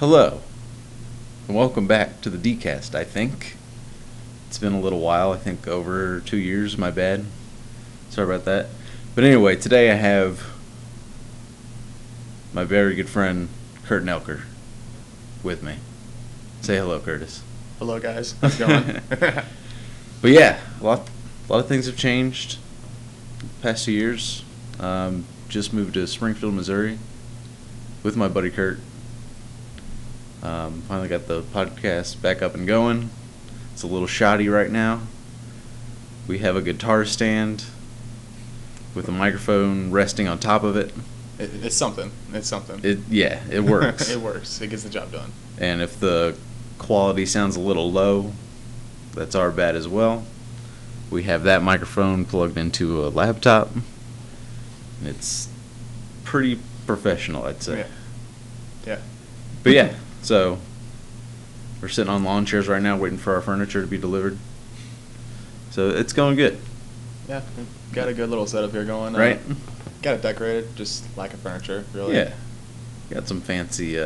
Hello, and welcome back to the DKast, I think. It's been a little while, I think over 2 years, my bad. Sorry about that. But anyway, today I have my very good friend, Curt Noelker, with me. Say hello, Curtis. Hello, guys. How's it going? But yeah, a lot of things have changed the past 2 years. Just moved to Springfield, Missouri with my buddy Curt. Finally got the podcast back up and going. It's a little shoddy right now. We have a guitar stand with a microphone resting on top of it. It's something. It's something. It works. It works. It gets the job done. And if the quality sounds a little low, that's our bad as well. We have that microphone plugged into a laptop. It's pretty professional, I'd say. Yeah. But yeah, so we're sitting on lawn chairs right now waiting for our furniture to be delivered. So it's going good. Yeah, we've got a good little setup here going. Right? Got it decorated, just lack of furniture, really. Yeah. Got some fancy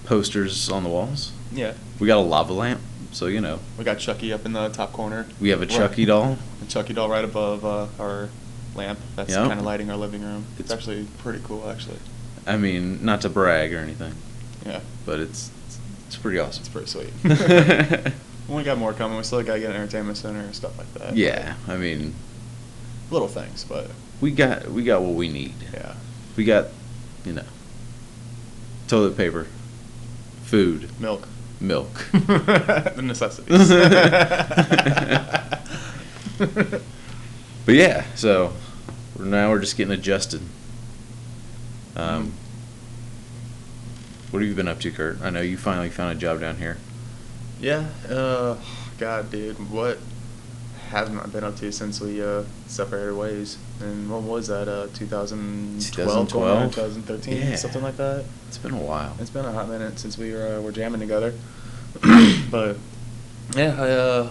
posters on the walls. Yeah. We got a lava lamp, so you know. We got Chucky up in the top corner. We have a Chucky doll. A Chucky doll right above our lamp. That's Yep. kind of lighting our living room. It's actually pretty cool, actually. I mean, not to brag or anything, Yeah. but it's pretty awesome. It's pretty sweet. We got more coming. We still got to get an entertainment center and stuff like that. Yeah, I mean, Little things, but we got what we need. yeah. We got, toilet paper, food, Milk. the necessities. But yeah, so we're just getting adjusted. What have you been up to, Curt? I know you finally found a job down here. Yeah, God, dude, what haven't I been up to since we separated ways? And what was that, 2012, 2013, Yeah. something like that? It's been a while. It's been a hot minute since we were jamming together. But, yeah,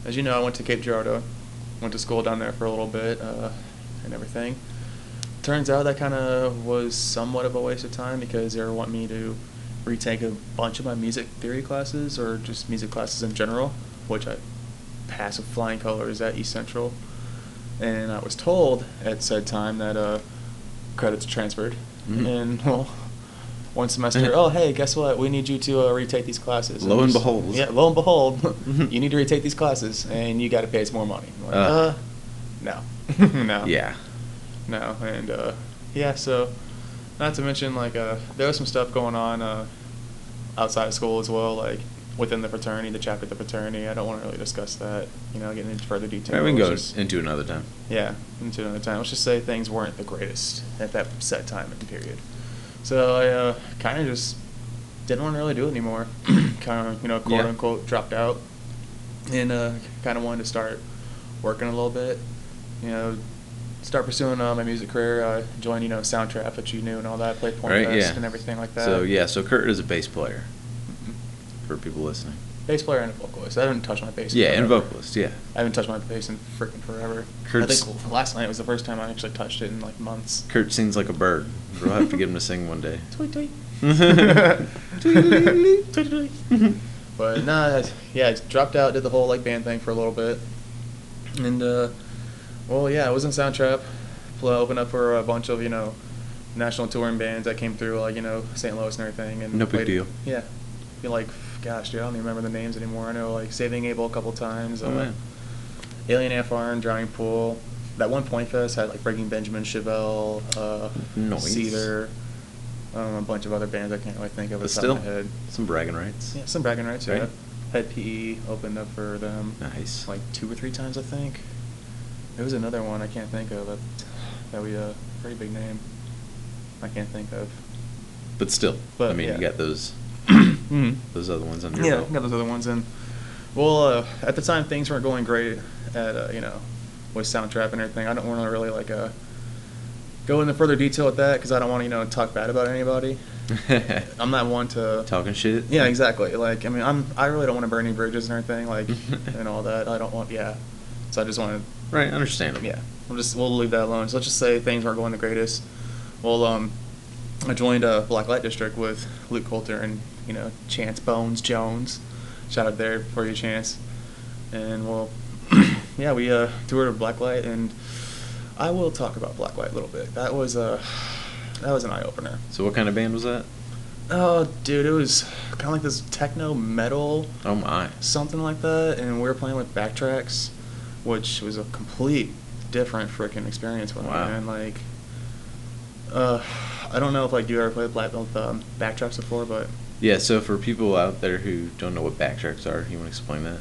as you know, I went to Cape Girardeau, went to school down there for a little bit and everything. Turns out that kind of was somewhat of a waste of time because they were wanting me to retake a bunch of my music theory classes or just music classes in general, which I passed with flying colors at East Central. And I was told at said time that credits transferred. Mm-hmm. And, well, one semester, oh, hey, guess what? We need you to retake these classes. Lo and behold. Yeah, lo and behold, you need to retake these classes, and you got to pay us more money. I'm like, no. No. Yeah. No, and yeah, so not to mention there was some stuff going on outside of school as well, like within the fraternity, the chapter of the fraternity. I don't want to really discuss that, getting into further detail. Yeah, we can go into another time. Yeah, into another time. Let's just say things weren't the greatest at that set time and period. So I kind of just didn't want to really do it anymore. Kind of, quote unquote, dropped out, and kind of wanted to start working a little bit, start pursuing my music career, join, Soundtrap, which you knew and all that, played Point Fest and everything like that. So Curt is a bass player, for people listening. Bass player and a vocalist. I haven't touched my bass Yeah, in and forever. vocalist, yeah. I haven't touched my bass in freaking forever. I think last night was the first time I actually touched it in, months. Curt sings like a bird. We'll have to get him to sing one day. Tweet, tweet. Tweet, tweet. But, nah, yeah, I dropped out, did the whole, band thing for a little bit. And, well, yeah, I was in Soundtrap. Opened up for a bunch of, national touring bands that came through, St. Louis and everything. And no big deal. Yeah. Gosh, dude, I don't even remember the names anymore. I know, Saving Abel a couple times. Oh, man. Alien Afar and Drowning Pool. That one Point Fest had, Breaking Benjamin, Chevelle, Cedar, a bunch of other bands I can't really think of off the top of my head. Some bragging rights. Yeah, some bragging rights, yeah. Right. Head PE opened up for them. Nice. 2 or 3 times, I think. There was another one I can't think of that we pretty big name. I can't think of. But still, But, you yeah. got those those other ones under your Yeah, belt. got those other ones in. Well, at the time things weren't going great at with Soundtrap and everything. I don't want to really go into further detail with that because I don't want to talk bad about anybody. I'm not one to talking shit. Yeah, exactly. I really don't want to burn any bridges and everything and all that. I don't want. Yeah. So I just want to. Right, understandable. Yeah, we'll leave that alone. So let's just say things weren't going the greatest. Well, I joined Black Light District with Luke Coulter and Chance Bones Jones. Shout out there for you, Chance. And well, yeah, we toured Black Light, and I will talk about Black Light a little bit. That was an eye opener. So what kind of band was that? Oh, dude, it was kind of like this techno metal. Oh my. Something like that, and we were playing with Backtracks, which was a complete different freaking experience for me, man. Like, I don't know if you ever played with Backtracks before, but yeah. So for people out there who don't know what Backtracks are, you want to explain that?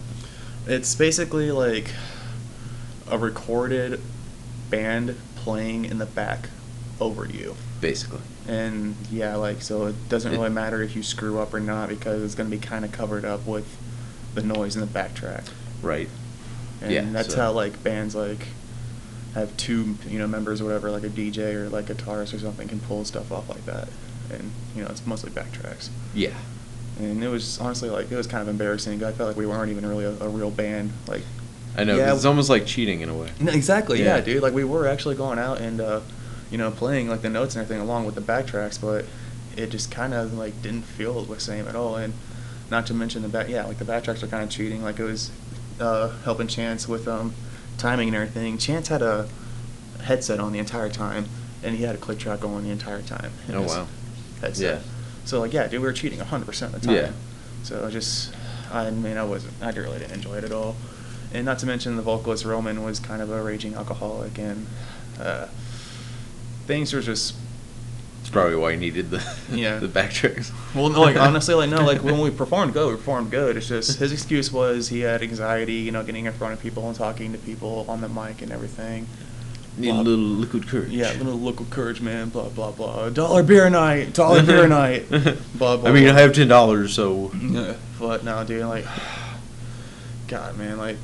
It's basically like a recorded band playing in the back over you. Basically. And yeah, so it doesn't really matter if you screw up or not, because it's going to be kind of covered up with the noise in the backtrack. Right. And yeah, that's how bands have two members or whatever, like a DJ or guitarist or something can pull stuff off like that. And it's mostly backtracks. Yeah. And it was honestly it was kind of embarrassing. I felt like we weren't even really a real band. I know, yeah, it's almost like cheating in a way. Exactly. Yeah, dude. We were actually going out and playing the notes and everything along with the backtracks, but it just kind of didn't feel the same at all. And not to mention the backtracks are kind of cheating. It was helping Chance with timing and everything. Chance had a headset on the entire time, and he had a click track going the entire time. Oh wow. Headset. Yeah. So yeah, dude, we were cheating 100% of the time. Yeah. So I really didn't enjoy it at all. And not to mention the vocalist Roman was kind of a raging alcoholic, and things were just. It's probably why you needed the the backtracks. Well, no, honestly, no, when we performed good. It's just his excuse was he had anxiety, getting in front of people and talking to people on the mic and everything. Need a little liquid courage. Yeah, a little liquid courage, man. Blah blah blah. $1 beer night. $1 beer night. Blah blah. I mean, I have $10, so. Yeah, but no, dude, God, man,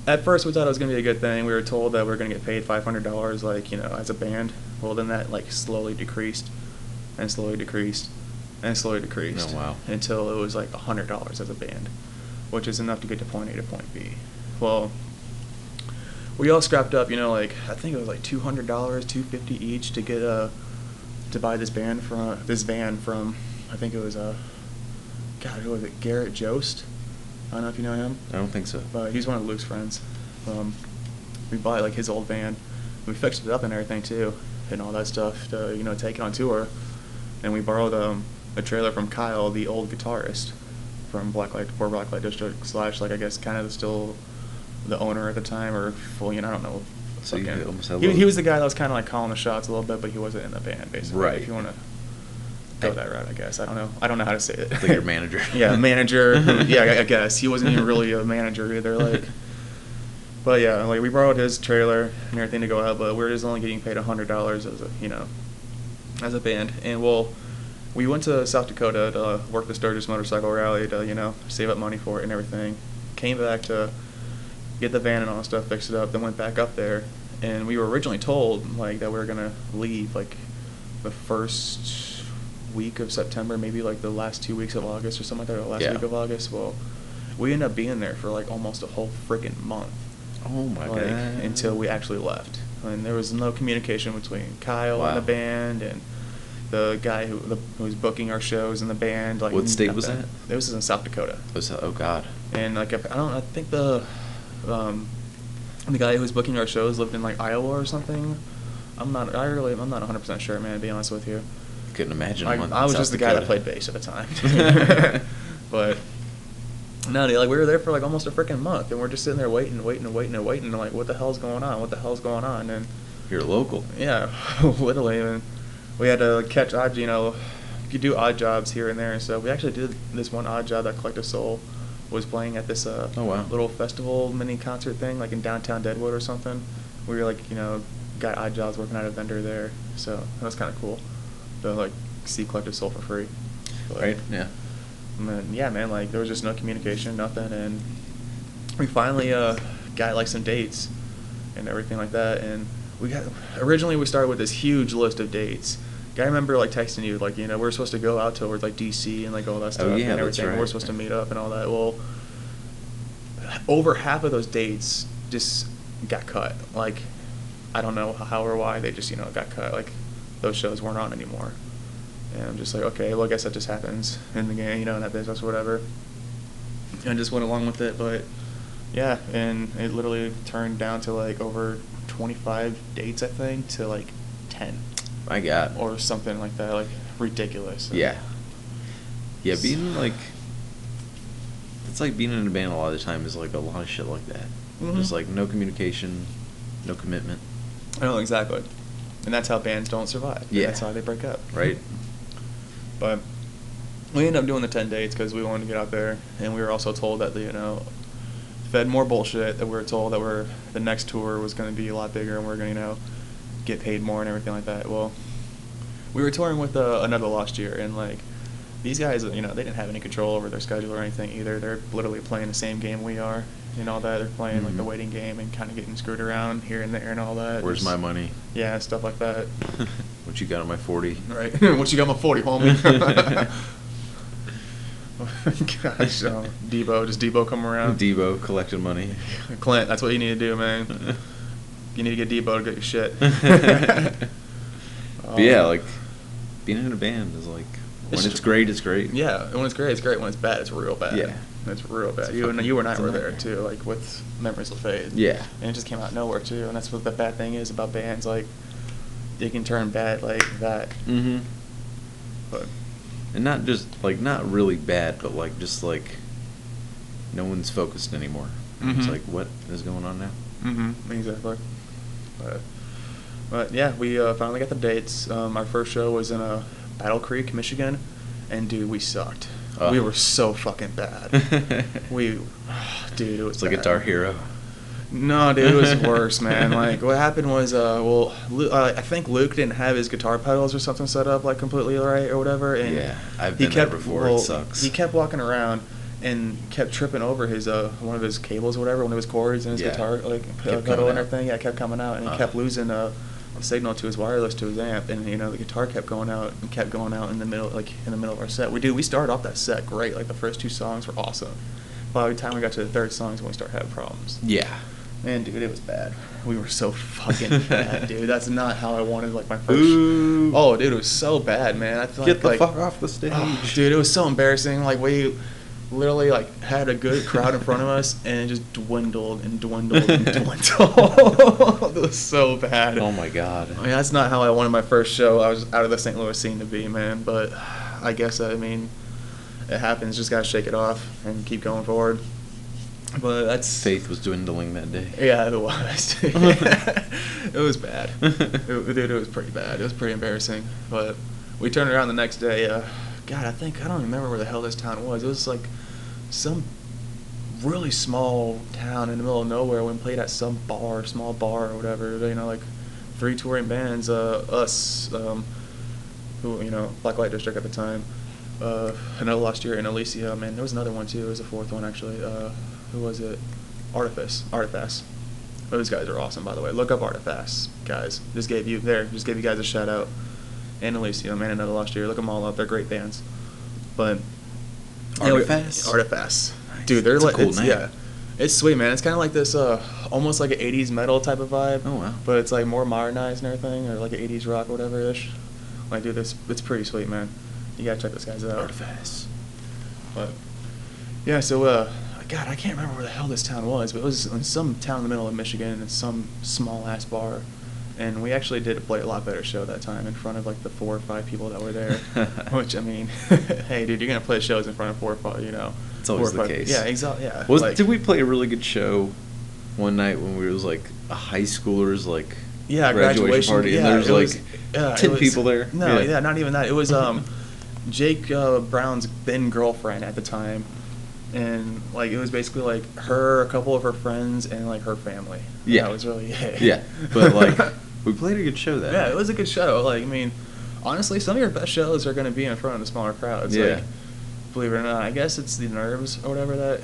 at first we thought it was gonna be a good thing. We were told that we were gonna get paid $500, as a band. Well, then that slowly decreased, and slowly decreased, and slowly decreased. Oh wow! Until it was $100 as a band, which is enough to get to point A to point B. Well, we all scrapped up, I think it was $200, $250 each to get to buy this van from I think it was God, who was it? Garrett Jost. I don't know if you know him. I don't think so. But he's one of Luke's friends. We bought his old van. We fixed it up and everything too, and all that stuff to take it on tour. And we borrowed a trailer from Kyle, the old guitarist from Black Light District / I guess kind of still the owner at the time, or I don't know. So he was the guy that was kind of calling the shots a little bit, but he wasn't in the band basically. Right. If you want to go that route, I guess. I don't know how to say it. Like your manager. Yeah, manager. Yeah, I guess he wasn't even really a manager either. But yeah, we borrowed his trailer and everything to go out, but we were just only getting paid $100 as a band. And we went to South Dakota to work the Sturgis Motorcycle Rally to save up money for it and everything. Came back to get the van and all that stuff, fixed it up, then went back up there, and we were originally told that we were gonna leave the first week of September, maybe the last 2 weeks of August or something like that, or last week of August. Well, we ended up being there for almost a whole freaking month. Oh my god! Until we actually left, and there was no communication between Kyle and the band and the guy who was booking our shows in the band. What state was that? It was in South Dakota. Oh god! And I think the guy who was booking our shows lived in Iowa or something. I'm not 100% sure, man, to be honest with you. Couldn't imagine. I was just the guy that played bass at the time. But no, dude, we were there for almost a freaking month, and we're just sitting there waiting, what the hell's going on? And you're local. Yeah, literally. And we had to catch odd, you do odd jobs here and there, and so we actually did this one odd job that Collective Soul was playing at this little festival mini concert thing in downtown Deadwood or something. We were got odd jobs working at a vendor there, so that was kind of cool to see Collective Soul for free. But, right. Yeah. And then, yeah, man, there was just no communication, nothing, and we finally got some dates and everything like that. And originally we started with this huge list of dates. I remember texting you we're supposed to go out towards DC and all that stuff. Oh yeah, and everything. That's right. We're supposed to meet up and all that. Well, over half of those dates just got cut. I don't know how or why they just got cut. Those shows weren't on anymore. And I'm just like, okay, well, I guess that just happens in the game, in that business or whatever. And I just went along with it, but yeah, and it literally turned down to like over 25 dates, I think, to like 10. My God. Or something like that, like ridiculous. Yeah. Yeah, being like, it's like being in a band a lot of the time is like a lot of shit like that. Mm-hmm. Just like no communication, no commitment. I know, exactly. And that's how bands don't survive. Yeah. That's how they break up. Right. But we ended up doing the 10 dates because we wanted to get out there, and we were also told that fed more bullshit, that we were told that the next tour was going to be a lot bigger and we are going to get paid more and everything like that. Well, we were touring with Another Lost Year, and like these guys, they didn't have any control over their schedule or anything either. They're literally playing the same game we are and all that. They're playing like the waiting game and kind of getting screwed around here and there and all that. Where's my money? Yeah, stuff like that. What you got on my 40? Right. What you got on my 40, homie? Gosh, Debo come around. Debo collecting money. Clint, that's what you need to do, man. You need to get Debo to get your shit. But yeah, like being in a band is like when it's great, it's great. Yeah, when it's great, it's great. When it's bad, it's real bad. Yeah, it's real bad. You and I were there too, like with Memories Will Fade. Yeah, and it just came out of nowhere too, and that's what the bad thing is about bands. Like they can turn bad like that. Mm-hmm. But and not really bad, but like just like no one's focused anymore. Mm-hmm. It's like, what is going on now? Mm-hmm. Exactly. But yeah, we finally got the dates. Our first show was in Battle Creek, Michigan, and dude, we sucked. We were so fucking bad. Dude, it was like bad. Guitar Hero. No, dude, it was worse, man. Like, what happened was, I think Luke didn't have his guitar pedals or something set up, like, completely right or whatever. And yeah, I've been there before. It sucks. He kept walking around and kept tripping over his one of his cables or whatever, one of his cords in his guitar, like, pedal and everything. Yeah, it kept coming out, and he kept losing a signal to his wireless to his amp, and the guitar kept going out and kept going out in the middle of our set. We started off that set great, like the first 2 songs were awesome. By the time we got to the third song is when we started having problems. Yeah. Man, dude, it was bad. We were so fucking bad, dude. That's not how I wanted like my first. Ooh. Oh, dude, it was so bad, man. I feel Get like the fuck off the stage. Oh, dude, it was so embarrassing. Like we literally like had a good crowd in front of us, and it just dwindled and dwindled and dwindled. It was so bad. Oh my god. I mean, that's not how I wanted my first show. I was out of the St. Louis scene to be, man. But I guess it happens. Just gotta shake it off and keep going forward. But that's faith was dwindling that day. Yeah, it was. It was bad. Dude, it was pretty bad. It was pretty embarrassing. But we turned around the next day. God, I don't remember where the hell this town was. It was like some really small town in the middle of nowhere. We played at some small bar or whatever. Like 3 touring bands. Us, who Black Light District at the time. Another Lost Year and Alicia. Man, there was another one too. It was the 4th one actually. Who was it? Artifice. Those guys are awesome, by the way. Look up Artifice, guys. Just gave you guys a shout out. And Elysium and Another Lost Year. Look them all up. They're great bands. But Artifice. Nice. Dude, they're like cool name. Yeah, it's sweet, man. It's kind of like this, almost like an '80s metal type of vibe. Oh wow. But it's like more modernized and everything, or like an '80s rock or whatever ish. Like, dude, it's pretty sweet, man. You gotta check those guys out. Artifice. But yeah, so God, I can't remember where the hell this town was, but it was in some town in the middle of Michigan in some small-ass bar. And we actually did play a lot better show that time in front of, like, the 4 or 5 people that were there. Which, I mean, hey, dude, you're going to play shows in front of 4 or 5, It's always the case. Yeah, exactly, yeah. Did we play a really good show one night when we was, like, a high schooler's, like, graduation party? Yeah, and there's, 10 people there? No, yeah, not even that. It was Jake Brown's then girlfriend at the time. And, like, it was basically, like, her, a couple of her friends, and, like, her family. Yeah. That was really it. Yeah, but, like, we played a good show that night. It was a good show. Like, I mean, honestly, some of your best shows are going to be in front of the smaller crowds. Yeah. Like, believe it or not. I guess it's the nerves or whatever that...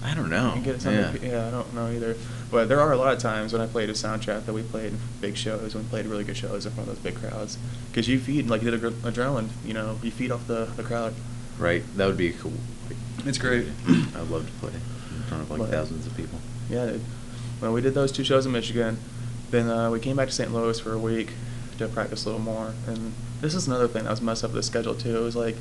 I don't know. Yeah, I don't know either. But there are a lot of times when I played a soundtrack that we played in big shows, when we played really good shows in front of those big crowds. Because you feed, like, you did adrenaline, you feed off the crowd. Right. That would be cool. It's great. I'd love to play in front of thousands of people. Yeah, dude. Well, we did those 2 shows in Michigan. Then we came back to St. Louis for a week, to practice a little more. And this is another thing that was messed up with the schedule too. It was like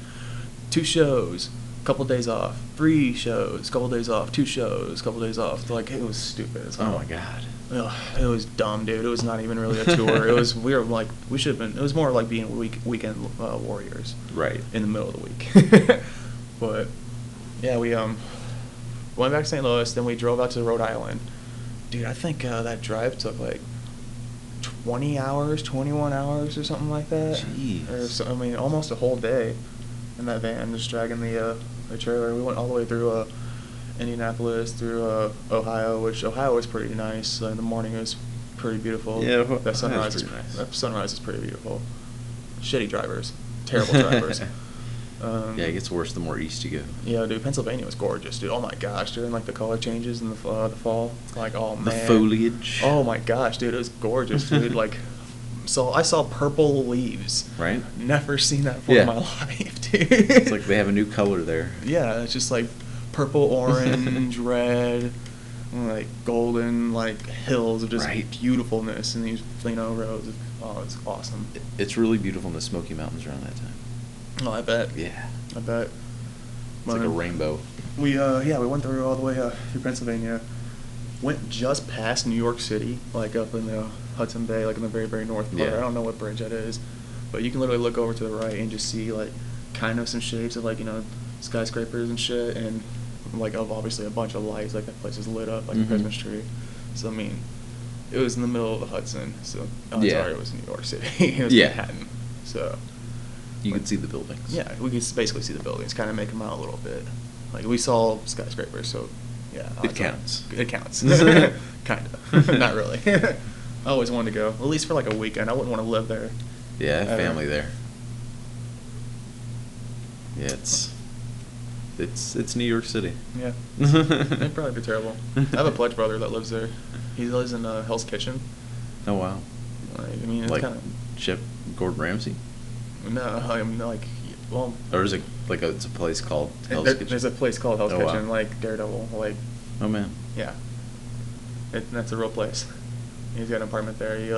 2 shows, couple days off, 3 shows, couple days off, 2 shows, couple days off. Like, it was stupid. Oh my god. Ugh, it was dumb, dude. It was not even really a tour. We should have been. It was more like being weekend warriors. Right. In the middle of the week. But yeah, we went back to St. Louis. Then we drove out to Rhode Island. Dude, I think that drive took like 20 hours, 21 hours, or something like that. Jeez. Or so, I mean, almost a whole day in that van, just dragging the trailer. We went all the way through Indianapolis, through Ohio, which Ohio was pretty nice. In the morning it was pretty beautiful. Yeah, that sunrise is pretty nice. That sunrise is pretty beautiful. Shitty drivers, terrible drivers. Yeah, it gets worse the more east you go. Yeah, dude, Pennsylvania was gorgeous, dude. Oh my gosh, during like the color changes in the fall, like, oh man, The foliage. Oh my gosh, dude, it was gorgeous, dude. Like, so I saw purple leaves. Right. Never seen that before in my life, dude. It's like they have a new color there. Yeah, it's just like purple, orange, red, like golden, like hills of just beautifulness and these roads. Oh, it's awesome. It's really beautiful in the Smoky Mountains around that time. Oh, I bet. Yeah. I bet. It's like a rainbow. We we went through all the way through Pennsylvania. Went just past New York City, like up in the Hudson Bay, like in the very, very north part. Yeah. I don't know what bridge that is, but you can literally look over to the right and just see like kind of some shapes of like skyscrapers and shit, and like obviously a bunch of lights. Like that place is lit up like a Christmas tree. So I mean, it was in the middle of the Hudson. So sorry, it was New York City. It was Manhattan. So you could see the buildings. Yeah, we could basically see the buildings, kind of make them out a little bit. Like we saw skyscrapers, so yeah. It counts. It counts. Kind of. Not really. I always wanted to go, at least for like a weekend. I wouldn't want to live there. Yeah, I have family there. Yeah, it's New York City. Yeah. It'd probably be terrible. I have a pledge brother that lives there. He lives in Hell's Kitchen. Oh wow. Like, I mean, it's like kind of Chef Gordon Ramsay. No, I'm like, well. Or is it like it's a place called Hell's Kitchen? There's a place called Hell's Kitchen, wow. like Daredevil, like. Oh man. Yeah. That's a real place. He's got an apartment there. He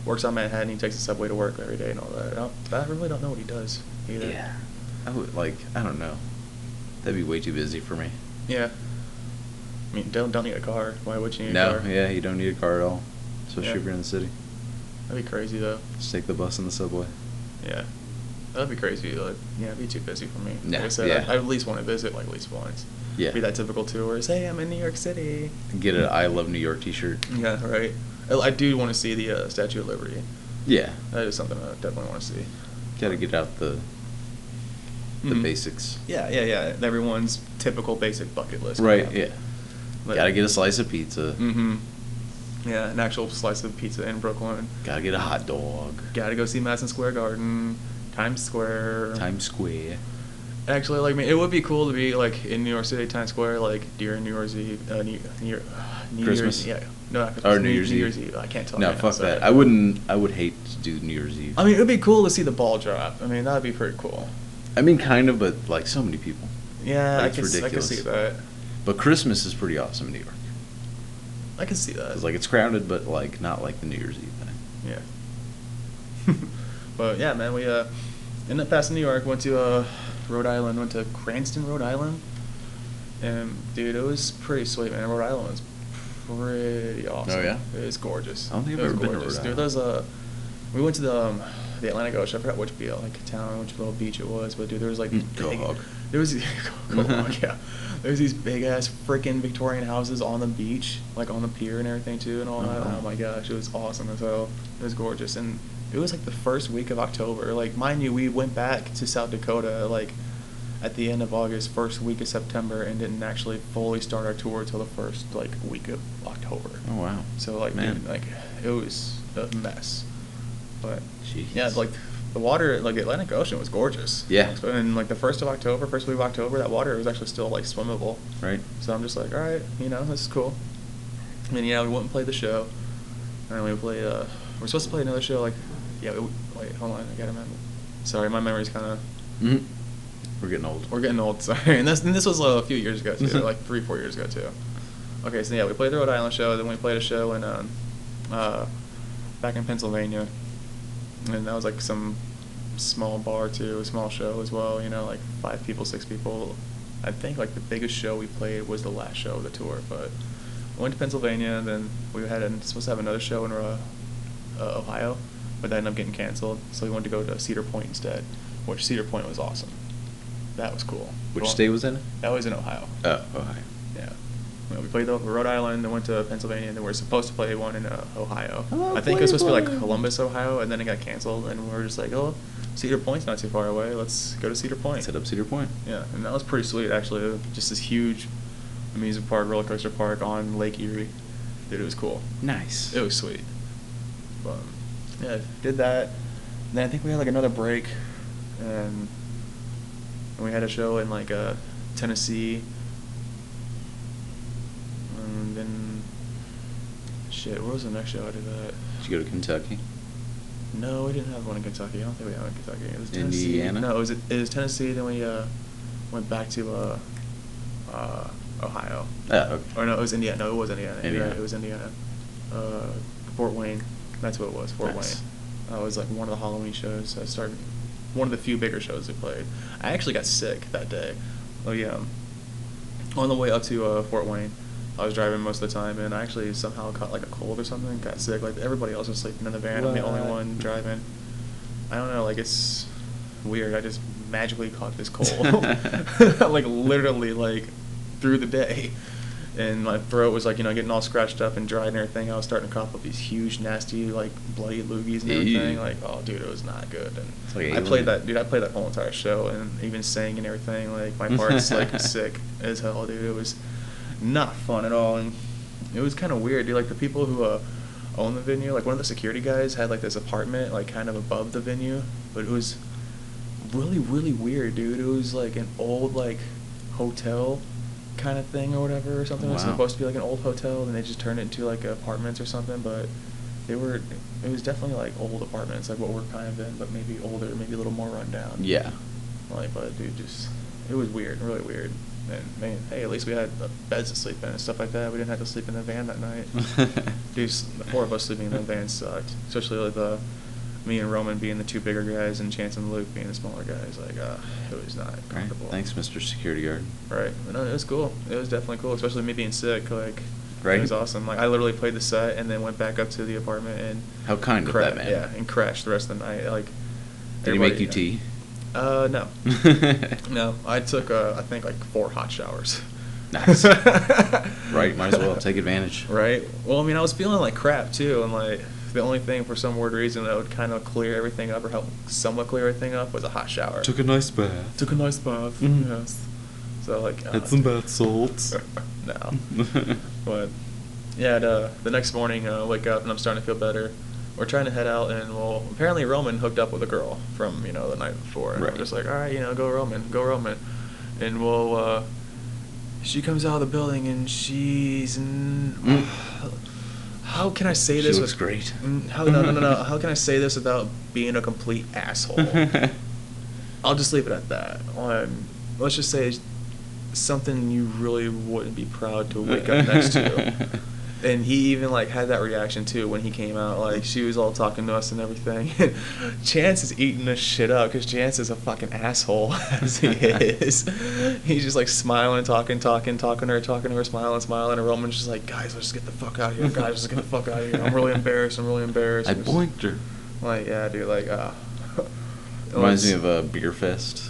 works on Manhattan. He takes the subway to work every day and all that. I really don't know what he does either. Yeah. I don't know. That'd be way too busy for me. Yeah. I mean, don't need a car. Why would you need a car? No, yeah, you don't need a car at all. Especially if you're in the city. That'd be crazy though. Just take the bus and the subway. Yeah. That'd be crazy. Like, yeah, it'd be too busy for me. Yeah, Like I said, I at least want to visit like at least once. Yeah. Be that typical tour. Say, hey, I'm in New York City. Get an I Love New York t-shirt. Yeah, right. I do want to see the Statue of Liberty. Yeah. That is something I definitely want to see. Gotta get out the basics. Yeah. Everyone's typical basic bucket list. Right, yeah. But, Gotta get a slice of pizza. Mm-hmm. Yeah, an actual slice of pizza in Brooklyn. Gotta get a hot dog. Gotta go see Madison Square Garden, Times Square. Times Square. Actually, like, I mean, it would be cool to be like in New York City, Times Square, like during New Year's Eve, New Christmas? Year's, yeah, no, not Christmas, Or New Year's Eve. I can't talk. No, right now, fuck sorry. that. I would hate to do New Year's Eve. I mean, it would be cool to see the ball drop. I mean, that would be pretty cool. I mean, kind of, but like so many people. Yeah, Like, I it's can ridiculous. see that. But Christmas is pretty awesome in New York. I can see that. 'Cause, like, it's crowded, but like not like the New Year's Eve thing. Yeah. But yeah, man, we ended up passing New York, went to Rhode Island, went to Cranston, Rhode Island, and dude, it was pretty sweet, man. Rhode Island was pretty awesome. Oh, yeah? It was gorgeous. I don't think I've It was ever been to gorgeous. Rhode Dude, those we went to the Atlantic Ocean. I forgot which town, which little beach it was, but dude, there was like these big. Quahog. There was Quahog, yeah. There's these big ass freaking Victorian houses on the beach, like on the pier and everything too, and all that. Uh-huh. Oh my gosh, it was awesome as hell. It was gorgeous, and it was like the first week of October. Like, mind you, we went back to South Dakota like at the end of August, first week of September, and didn't actually fully start our tour till the first like week of October. Oh wow. So like, Man. dude, like it was a mess, but Jeez. yeah, like the water, like the Atlantic Ocean was gorgeous. Yeah. And like the first week of October, that water was actually still like swimmable. Right. So I'm just like, all right, this is cool. And yeah, we went and played the show, and we played. We're supposed to play another show. Like, yeah. Wait, hold on, I gotta remember. Sorry, my memory's kind of. Mm-hmm. We're getting old. We're getting old. Sorry, and this was a few years ago too, like 3-4 years ago too. Okay, so yeah, we played the Rhode Island show. Then we played a show in back in Pennsylvania. and that was like some small bar too, a small show as well. You know, like 5 people, 6 people. I think like the biggest show we played was the last show of the tour, but I went to Pennsylvania, and then we had supposed to have another show in Ohio, but that ended up getting canceled. So we wanted to go to Cedar Point instead, which Cedar Point was awesome. That was cool. Which state was that in? That was in Ohio. Oh, Ohio. Yeah. We played Rhode Island, then went to Pennsylvania, and then we were supposed to play one in Ohio. Oh, I think it was supposed to be like Columbus, Ohio, and then it got canceled, and we were just like, oh, Cedar Point's not too far away. Let's go to Cedar Point. Set up Cedar Point. Yeah, and that was pretty sweet, actually. Just this huge amusement park, roller coaster park on Lake Erie. Dude, it was cool. Nice. It was sweet. But, yeah, did that. And then I think we had like another break, and we had a show in like Tennessee. And then, shit, where was the next show I did that? Did you go to Kentucky? No, we didn't have one in Kentucky. I don't think we had one in Kentucky. It was Tennessee. Indiana? No, it was Tennessee. Then we went back to Ohio. Oh, okay. Or no, it was Indiana. No, it was Indiana. Indiana. Yeah, it was Indiana. Fort Wayne. That's what it was. Fort Nice. Wayne. It was like one of the Halloween shows. I started one of the few bigger shows we played. I actually got sick that day. Oh yeah. On the way up to Fort Wayne, I was driving most of the time, and I actually somehow caught like a cold or something. Got sick. Like everybody else was sleeping in the van. I'm the only What? one driving. I don't know. Like it's weird. I just magically caught this cold. Like literally like through the day. And my throat was like, you know, getting all scratched up and dried and everything. I was starting to cough up these huge, nasty, like bloody loogies and everything. Ew. Like, oh, dude, it was not good. And It's like I played alien. that whole entire show, and even sang and everything. Like my part's like sick as hell, dude. It was not fun at all, and it was kind of weird, dude. Like the people who own the venue, like one of the security guys had like this apartment, like kind of above the venue, but it was really, really weird, dude. It was like an old like hotel kind of thing or whatever or something. It was Wow. supposed to be like an old hotel, and they just turned it into like apartments or something. But it was definitely like old apartments, like what we're kind of in, but maybe older, maybe a little more rundown. Yeah. Like, but dude, it was weird, really weird. And man, hey, at least we had beds to sleep in and stuff like that. We didn't have to sleep in the van that night. Dude, the 4 of us sleeping in the van sucked, especially with me and Roman being the 2 bigger guys and Chance and Luke being the smaller guys. Like, it was not Right. comfortable. Thanks, Mr. Security Guard. Right. But no, it was cool. It was definitely cool, especially me being sick. Like, Right. it was awesome. Like, I literally played the set and then went back up to the apartment and How kind of that man. Yeah, and crashed the rest of the night. Like, Did he make everybody- you tea? No. No. I took I think like 4 hot showers. Nice. Right, might as well take advantage. Right. Well, I mean, I was feeling like crap too, and like the only thing for some weird reason that would kind of clear everything up or help somewhat clear everything up was a hot shower. Took a nice bath. Took a nice bath. Mhm. Yes. So like. Had some bath salts. No. But yeah, the next morning I wake up and I'm starting to feel better. We're trying to head out, and well, apparently Roman hooked up with a girl from the night before, and Right. I'm just like, all right, go Roman, and well, she comes out of the building and she's. How can I say this? She looks great. No. How can I say this without being a complete asshole? I'll just leave it at that. Let's just say it's something you really wouldn't be proud to wake up next to. And he even like had that reaction too when he came out. Like she was all talking to us and everything. And Chance is eating this shit up because Chance is a fucking asshole as he is. He's just like smiling, talking to her, smiling. And Roman's just like, guys, let's just get the fuck out of here. Guys, let's get the fuck out of here. I'm really embarrassed. I And just- boinked her. Like, yeah, dude. Like, Reminds me of a beer fest.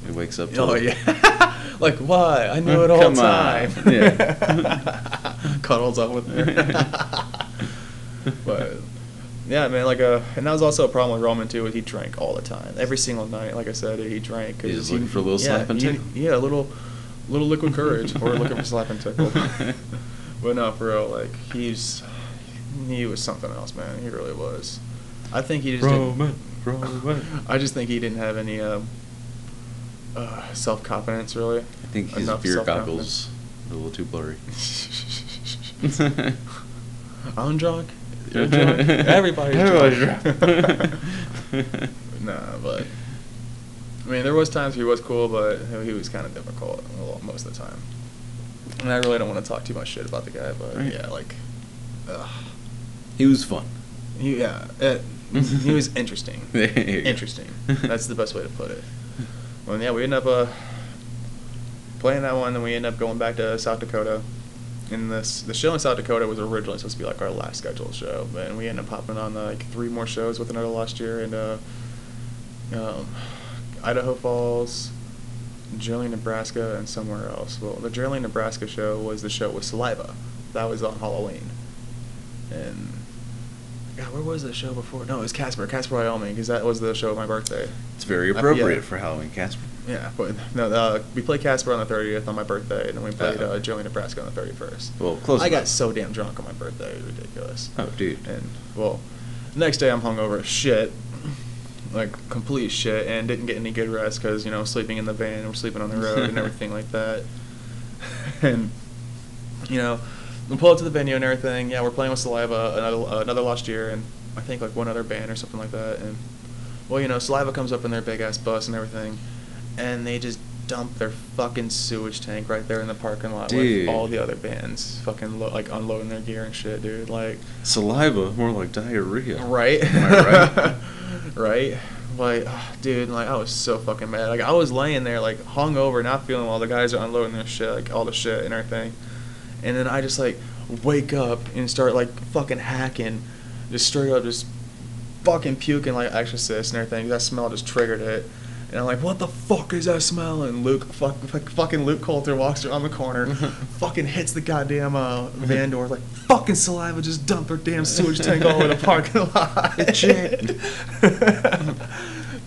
He wakes up to Oh it. yeah. Like why? I knew it all Come the on. time. Yeah. Cuddles up with her. But yeah, man, like and that was also a problem with Roman too. He drank all the time, every single night. Like I said, he drank. 'cause He's just looking for a little slap and tickle. Yeah, a little liquid courage, or looking for slap and tickle. But no, for real, like he was something else, man. He really was. I think he just Roman. I just think he didn't have any self-confidence, really. I think his Enough beer self-confidence. goggles are a little too blurry. I'm drunk. You're drunk. Everybody's drunk. Nah, but I mean, there was times he was cool, but he was kind of difficult most of the time. And I really don't want to talk too much shit about the guy, but Right. yeah, like, He was fun. yeah, He was interesting. Interesting. That's the best way to put it. Well, yeah, we ended up playing that one, and we ended up going back to South Dakota. And the show in South Dakota was originally supposed to be like our last scheduled show, but we ended up hopping on like 3 more shows within our last year, and Idaho Falls, Joliet, Nebraska, and somewhere else. Well, the Joliet, Nebraska show was the show with Saliva. That was on Halloween. And God, where was the show before? No, it was Casper, Wyoming, because that was the show of my birthday. It's very appropriate for Halloween, Casper. Yeah, but no, we played Casper on the 30th on my birthday, and then we played Joliet, Nebraska on the 31st. Well, close I enough. got so damn drunk on my birthday, it was ridiculous. Oh, dude. And, well, the next day I'm hungover as shit, like complete shit, and didn't get any good rest because, you know, sleeping in the van, we're sleeping on the road and everything like that. And, you know, we pull up to the venue and everything. Yeah, we're playing with Saliva, another Lost Year, and I think like one other band or something like that. And, well, you know, Saliva comes up in their big-ass bus and everything, and they just dump their fucking sewage tank right there in the parking lot with all the other bands fucking like unloading their gear and shit, dude. Like Saliva, more like diarrhea. Right? Am I right? Right? Like, dude, like I was so fucking mad. Like I was laying there like hungover, not feeling well. The guys are unloading their shit, like all the shit and everything. And then I just like wake up and start like fucking hacking, just straight up just fucking puking like Exorcist and everything. That smell just triggered it. And I'm like, what the fuck is that smell? And fucking Luke Coulter walks around the corner, fucking hits the goddamn van door, like, fucking Saliva just dumped their damn sewage tank all over the parking lot.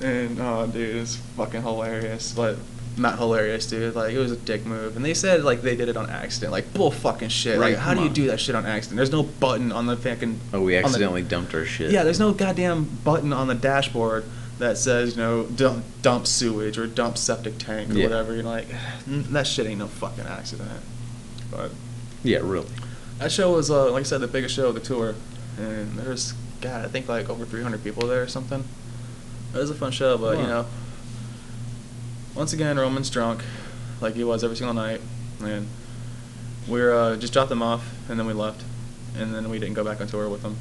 And, oh, dude, it's fucking hilarious. But not hilarious, dude. Like, it was a dick move. And they said, like, they did it on accident. Like, bull fucking shit. Right, Like, how do you do that shit on accident? There's no button on the fucking... Oh, we accidentally dumped our shit. Yeah, there's no goddamn button on the dashboard that says, you know, dump sewage or dump septic tank or whatever. You're like, that shit ain't no fucking accident. But yeah, really. that show was, like I said, the biggest show of the tour. And there's, God, I think like over 300 people there or something. It was a fun show, but, you know, once again, Roman's drunk, like he was every single night. And we just dropped them off, and then we left. And then we didn't go back on tour with them.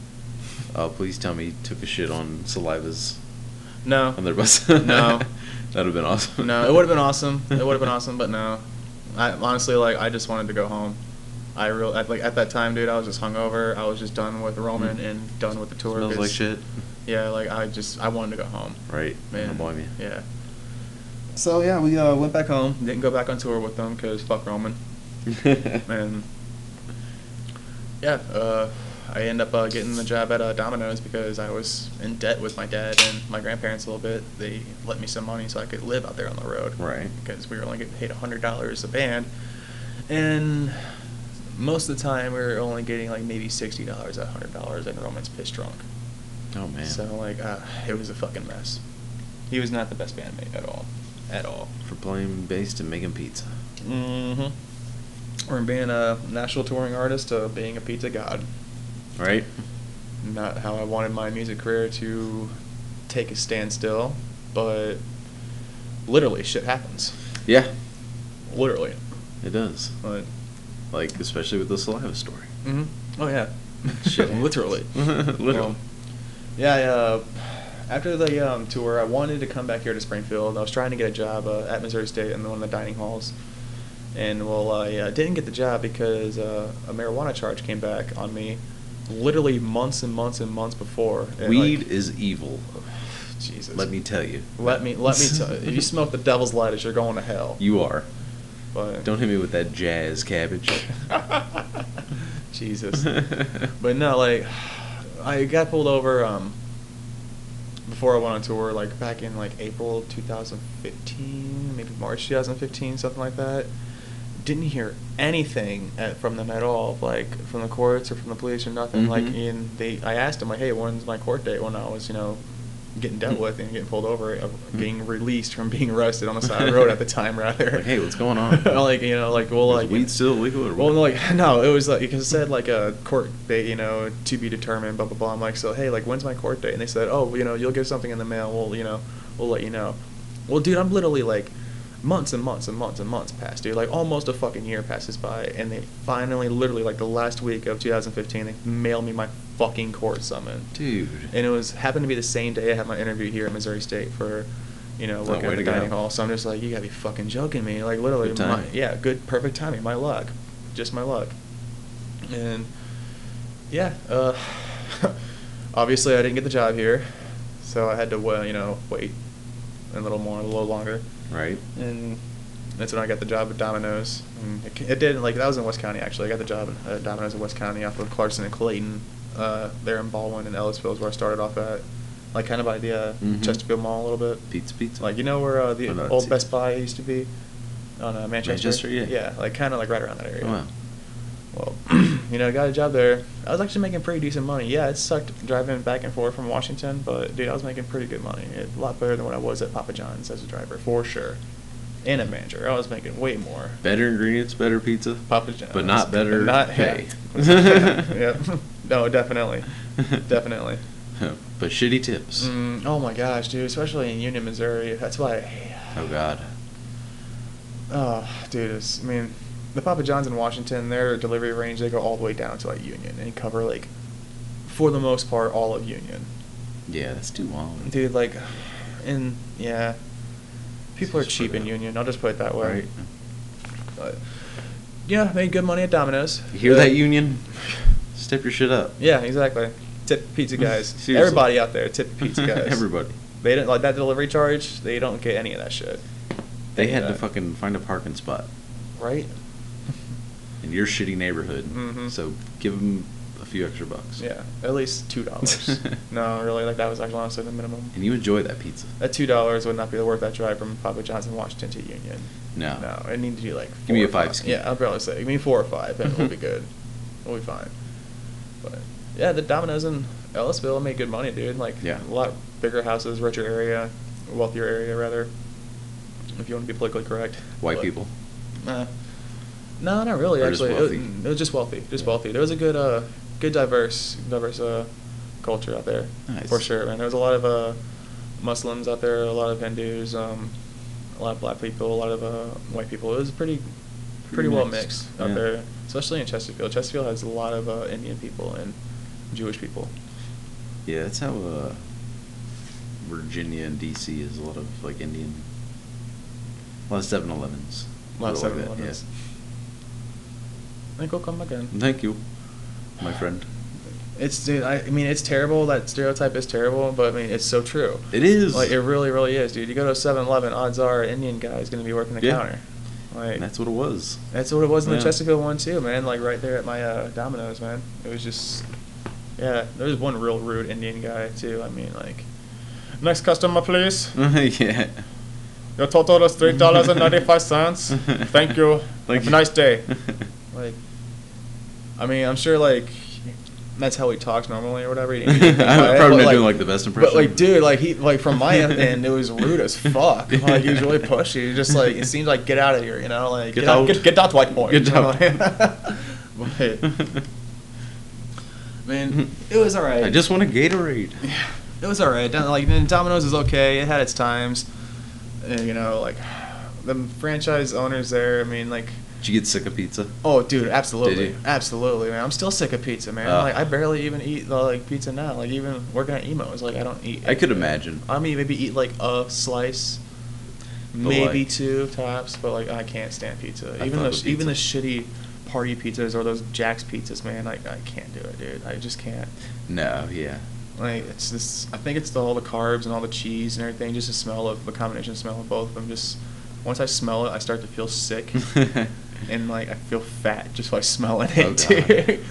Oh, please tell me you took a shit on Saliva's... No. On their bus? No. That would have been awesome. No, it would have been awesome. It would have been awesome, but no. I honestly, like, I just wanted to go home. Like, at that time, dude, I was just hungover. I was just done with Roman and done with the tour. Smells like shit. Yeah, like, I wanted to go home. Right. Man. I don't blame you. Yeah. So, yeah, we went back home. Didn't go back on tour with them because fuck Roman. And, yeah, I ended up getting the job at Domino's because I was in debt with my dad and my grandparents a little bit. They lent me some money so I could live out there on the road. Right. Because we were only getting paid $100 a band. And most of the time we were only getting like maybe $60 at $100, and Roman's pissed drunk. Oh, man. So, like, it was a fucking mess. He was not the best bandmate at all. At all. For playing bass and making pizza. Mm-hmm. From being a national touring artist to being a pizza god. Right? Not how I wanted my music career to take a standstill, but literally shit happens. Yeah. Literally. It does. But, like, especially with the Saliva story. mm-hmm. Oh, yeah. Shit. Literally. Literally. Yeah, after the tour, I wanted to come back here to Springfield. I was trying to get a job at Missouri State in one of the dining halls. And, well, I didn't get the job because a marijuana charge came back on me literally months and months and months before. And Weed like, is evil. Jesus. Let me tell you. Let me tell you. If you smoke the devil's lettuce, you're going to hell. You are. But Don't hit me with that jazz cabbage. Jesus. But no, like, I got pulled over before I went on tour, like back in like April 2015, maybe March 2015, something like that. Didn't hear anything from them at all, like from the courts or from the police or nothing. Mm-hmm. Like, I asked them, like, hey, when's my court date? When I was, you know, getting dealt with and getting pulled over, being released from being arrested on the side of the road at the time, rather. Like, hey, what's going on? Like, you know, like, well, like, weed still legal or what? well, like, no, it was like, because it said like a court date, you know, to be determined, blah blah blah. I'm like, so hey, like, when's my court date? And they said, oh, you know, you'll get something in the mail. We'll, you know, we'll let you know. Well, dude, I'm literally like months and months and months and months past, dude. Like almost a fucking year passes by, and they finally, literally, like the last week of 2015, they mailed me my fucking court summon. Dude. And it happened to be the same day I had my interview here at Missouri State for, working at the dining hall. So I'm just like, you gotta be fucking joking me. Like, literally, Good timing. perfect timing. My luck. Just my luck. And, yeah, obviously I didn't get the job here. So I had to, wait a little longer. Right. And that's when I got the job at Domino's. And it didn't, that was in West County, actually. I got the job at Domino's in West County off of Clarkson and Clayton. There in Baldwin and Ellisville is where I started off at. Kind of by the Chesterfield Mall a little bit. Pizza. Where the old Best Buy used to be? On Manchester? Manchester, yeah. Yeah, kind of right around that area. Oh, wow. Well, I got a job there. I was actually making pretty decent money. Yeah, it sucked driving back and forth from Washington, but, dude, I was making pretty good money. A lot better than what I was at Papa John's as a driver, for sure. And a manager. I was making way more. Better ingredients, better pizza. Papa John's. But not better pay. Yeah. No, definitely. Definitely. But shitty tips. Oh, my gosh, dude. Especially in Union, Missouri. That's why Oh, God. Oh, dude. The Papa John's in Washington, their delivery range, they go all the way down to, Union. And cover, for the most part, all of Union. Yeah, that's too long. Dude, yeah. People are cheap in Union. I'll just put it that way. Right. But, yeah, made good money at Domino's. You hear that, Union? Step your shit up. Yeah, exactly. Tip pizza guys. Seriously. Everybody out there, tip pizza guys. Everybody. They don't that delivery charge. They don't get any of that shit. They had to fucking find a parking spot. Right. In your shitty neighborhood. Mm-hmm. So give them a few extra bucks. Yeah, at least $2. No, really, that was actually honestly the minimum. And you enjoy that pizza. That $2 would not be worth that drive from Papa John's in Washington to Union. No. No, I need to do Give me a 5 ski. Yeah, I'll probably say, give me 4 or 5, and we'll be good. We'll be fine. But yeah, the Domino's in Ellisville made good money, dude. Yeah. A lot bigger houses, richer area, wealthier area rather. If you want to be politically correct. White people. No, not really. Or Actually, just wealthy? It was just wealthy. Wealthy. There was a good, diverse culture out there. Nice. For sure, man. There was a lot of Muslims out there, a lot of Hindus, a lot of black people, a lot of white people. It was pretty well mixed out there, especially in Chesterfield. Chesterfield has a lot of Indian people and Jewish people. Yeah, that's how Virginia and D.C. is a lot of Indian. A lot of 7-Elevens. A lot of Like 7-Elevens. that, I think we'll come again. Thank you, my friend. It's terrible. That stereotype is terrible, but it's so true. It is. It really, really is, dude. You go to a 7-Eleven, odds are an Indian guy is going to be working the counter. And that's what it was. That's what it was in the Chesterfield one too, man. Right there at my Domino's, man. It was just, there was one real rude Indian guy too. Next customer, please. Yeah. Your total is $3.95. Thank you. Have a nice day. I'm sure that's how he talks normally or whatever. I'm probably not doing the best impression. But dude, he from my end, it was rude as fuck. He was really pushy. He just it seemed get out of here, get out, white boy. Get out. It was alright. I just want a Gatorade. Yeah, it was alright. Domino's is okay. It had its times. And, the franchise owners there. Did you get sick of pizza? Oh, dude, absolutely. Did you? Absolutely, man. I'm still sick of pizza, man. I barely even eat pizza now. Even working at Emo's, I don't eat. I could imagine. Maybe eat a slice, maybe 2 tops, but I can't stand pizza. Even the shitty party pizzas or those Jack's pizzas, man. I can't do it, dude. I just can't. No, yeah. It's this. I think it's all the carbs and all the cheese and everything. Just the combination smell of both of them. Just once I smell it, I start to feel sick. And I feel fat just by smelling it, dude.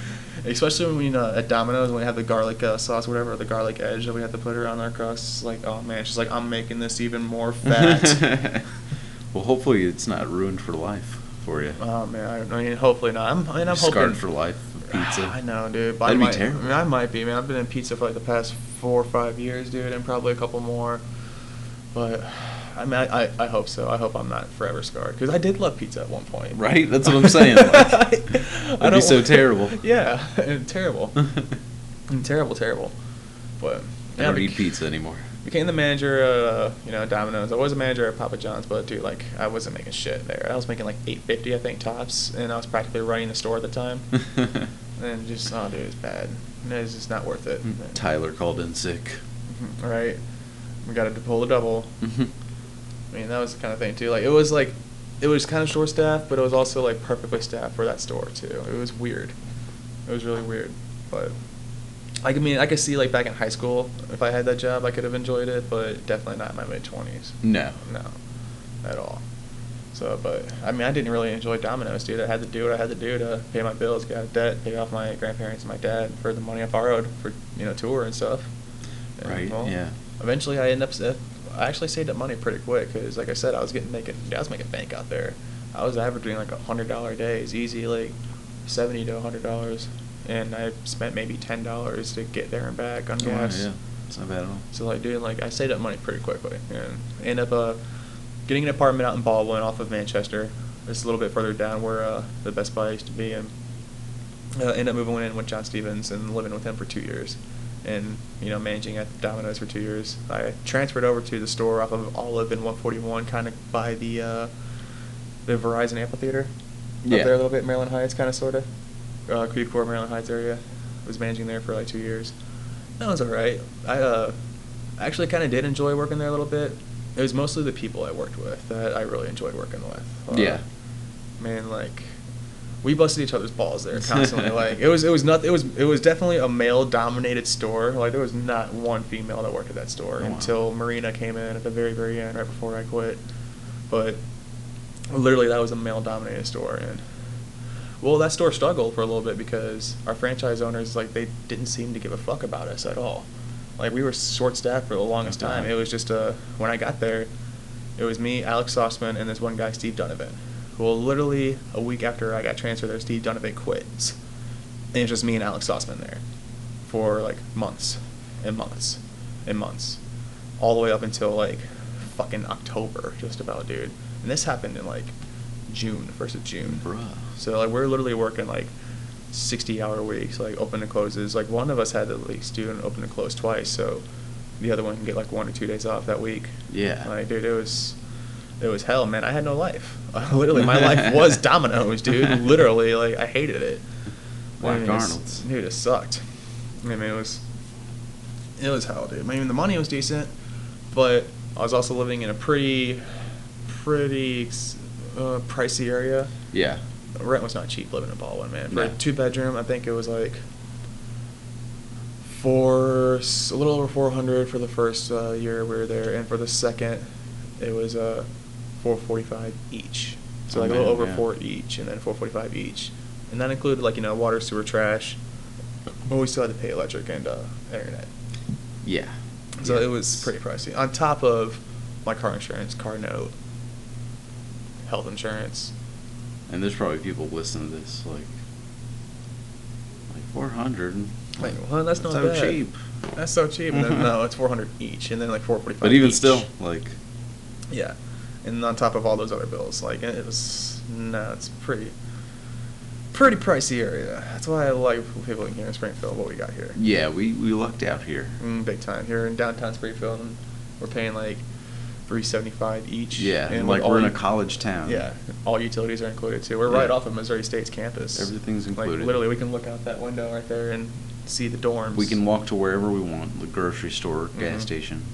Especially when at Domino's when we have the garlic sauce, whatever, the garlic edge that we have to put around our crust. Oh man, she's I'm making this even more fat. Well, hopefully it's not ruined for life for you. Oh man, hopefully not. I'm hoping scarred for life of pizza. I know, dude. But That'd be terrible. I might be, man. I've been in pizza for the past 4 or 5 years, dude, and probably a couple more. But I hope so. I hope I'm not forever scarred because I did love pizza at one point. Right? That's what I'm saying. That'd be so terrible. Yeah, terrible. Terrible. But I don't eat pizza anymore. Became the manager, at Domino's. I was a manager at Papa John's, but dude, I wasn't making shit there. I was making $8.50, I think, tops, and I was practically running the store at the time. And just, oh, dude, it's bad. And it's just not worth it. Tyler called in sick. Right. We got to pull a double. Mm-hmm. I mean, that was the kind of thing, too. Like, it was kind of short staffed, but it was also, like, perfectly staffed for that store, too. It was weird. It was really weird. But, I mean, I could see, like, back in high school, if I had that job, I could have enjoyed it, but definitely not in my mid-20s. No. No. At all. So, but, I mean, I didn't really enjoy Domino's, dude. I had to do what I had to do to pay my bills, get out of debt, pay off my grandparents and my dad for the money I borrowed for, tour and stuff. And, Right, yeah. Eventually, I actually saved up money pretty quick because, like I said, I was making bank out there. I was averaging like $100 days, easy, like $70 to $100, and I spent maybe $10 to get there and back on gas. Yeah, it's not bad at all. So like, dude, like I saved up money pretty quickly, and I ended up getting an apartment out in Baldwin off of Manchester. It's a little bit further down where the Best Buy used to be, and ended up moving in with John Stevens and living with him for 2 years. And, managing at Domino's for 2 years. I transferred over to the store off of Olive and 141, kind of by the Verizon Amphitheater. Yeah. Up there a little bit, Maryland Heights, kind of, sort of. Creve Coeur, Maryland Heights area. I was managing there for like 2 years. That was all right. I actually kind of did enjoy working there a little bit. It was mostly the people I worked with that I really enjoyed working with. Yeah. Man, like, we busted each other's balls there constantly. Like it was definitely a male dominated store. Like there was not one female that worked at that store until Marina came in at the very, very end, right before I quit. But literally that was a male dominated store, and well, that store struggled for a little bit because our franchise owners, like, they didn't seem to give a fuck about us at all. Like we were short staffed for the longest time. It was just when I got there, it was me, Alex Sossman, and this one guy, Steve Donovan. Well, literally a week after I got transferred there, Steve Donovan quits. And it's just me and Alex Sossman there for, like, months and months and months. All the way up until, like, fucking October, just about, dude. And this happened in, like, June, 1st of June. Bruh. So, like, we're literally working, like, 60-hour weeks, like, open and closes. Like, one of us had to at least do an open and close twice, so the other one can get, like, 1 or 2 days off that week. Yeah. Like, dude, it was hell, man. I had no life. Literally, my life was Domino's, dude. Literally, like, I hated it. Like Arnold's. Dude, it sucked. I mean, it was hell, dude. I mean, the money was decent, but I was also living in a pretty pricey area. Yeah. Rent was not cheap living in Baldwin, man. For No. a 2-bedroom, I think it was like a little over $400 for the first year we were there, and for the second, it was $445 each. So like a little over $4 each, and then $445 each, and that included like water, sewer, trash, but we still had to pay electric and internet. Yeah. So it was pretty pricey. On top of my car insurance, car note, health insurance. And there's probably people listening to this like 400. Like, well, that's not so bad. cheap. That's so cheap. And then, no, it's $400 each, and then like $445. But even each. still, like. Yeah, and on top of all those other bills, like it's pretty pricey area. That's why I like people in here in Springfield. What we got here. Yeah, we lucked out here. Big time here in downtown Springfield, and we're paying like $375 each. Yeah, and like we're in a college town. Yeah, all utilities are included too. We're right off of Missouri State's campus. Everything's included. Like literally, we can look out that window right there and see the dorms. We can walk to wherever we want, the grocery store, gas station.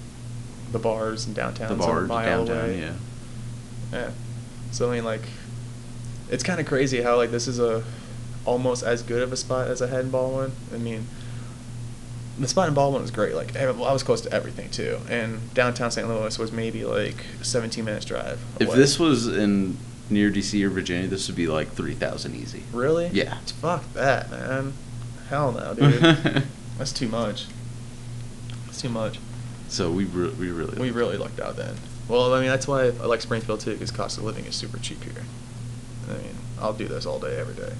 The bars in downtown. The bars downtown, away. yeah. Yeah. So I mean, like, it's kind of crazy how like this is almost as good of a spot as I had in Baldwin. I mean, the spot in Baldwin was great. Like, I was close to everything too, and downtown St. Louis was maybe like 17 minutes drive away. If this was in near DC or Virginia, this would be like 3,000 easy. Really? Yeah. Fuck that, man. Hell no, dude. That's too much. It's too much. So we really lucked out then. Well, I mean, that's why I like Springfield too, because cost of living is super cheap here. I mean, I'll do this all day, every day.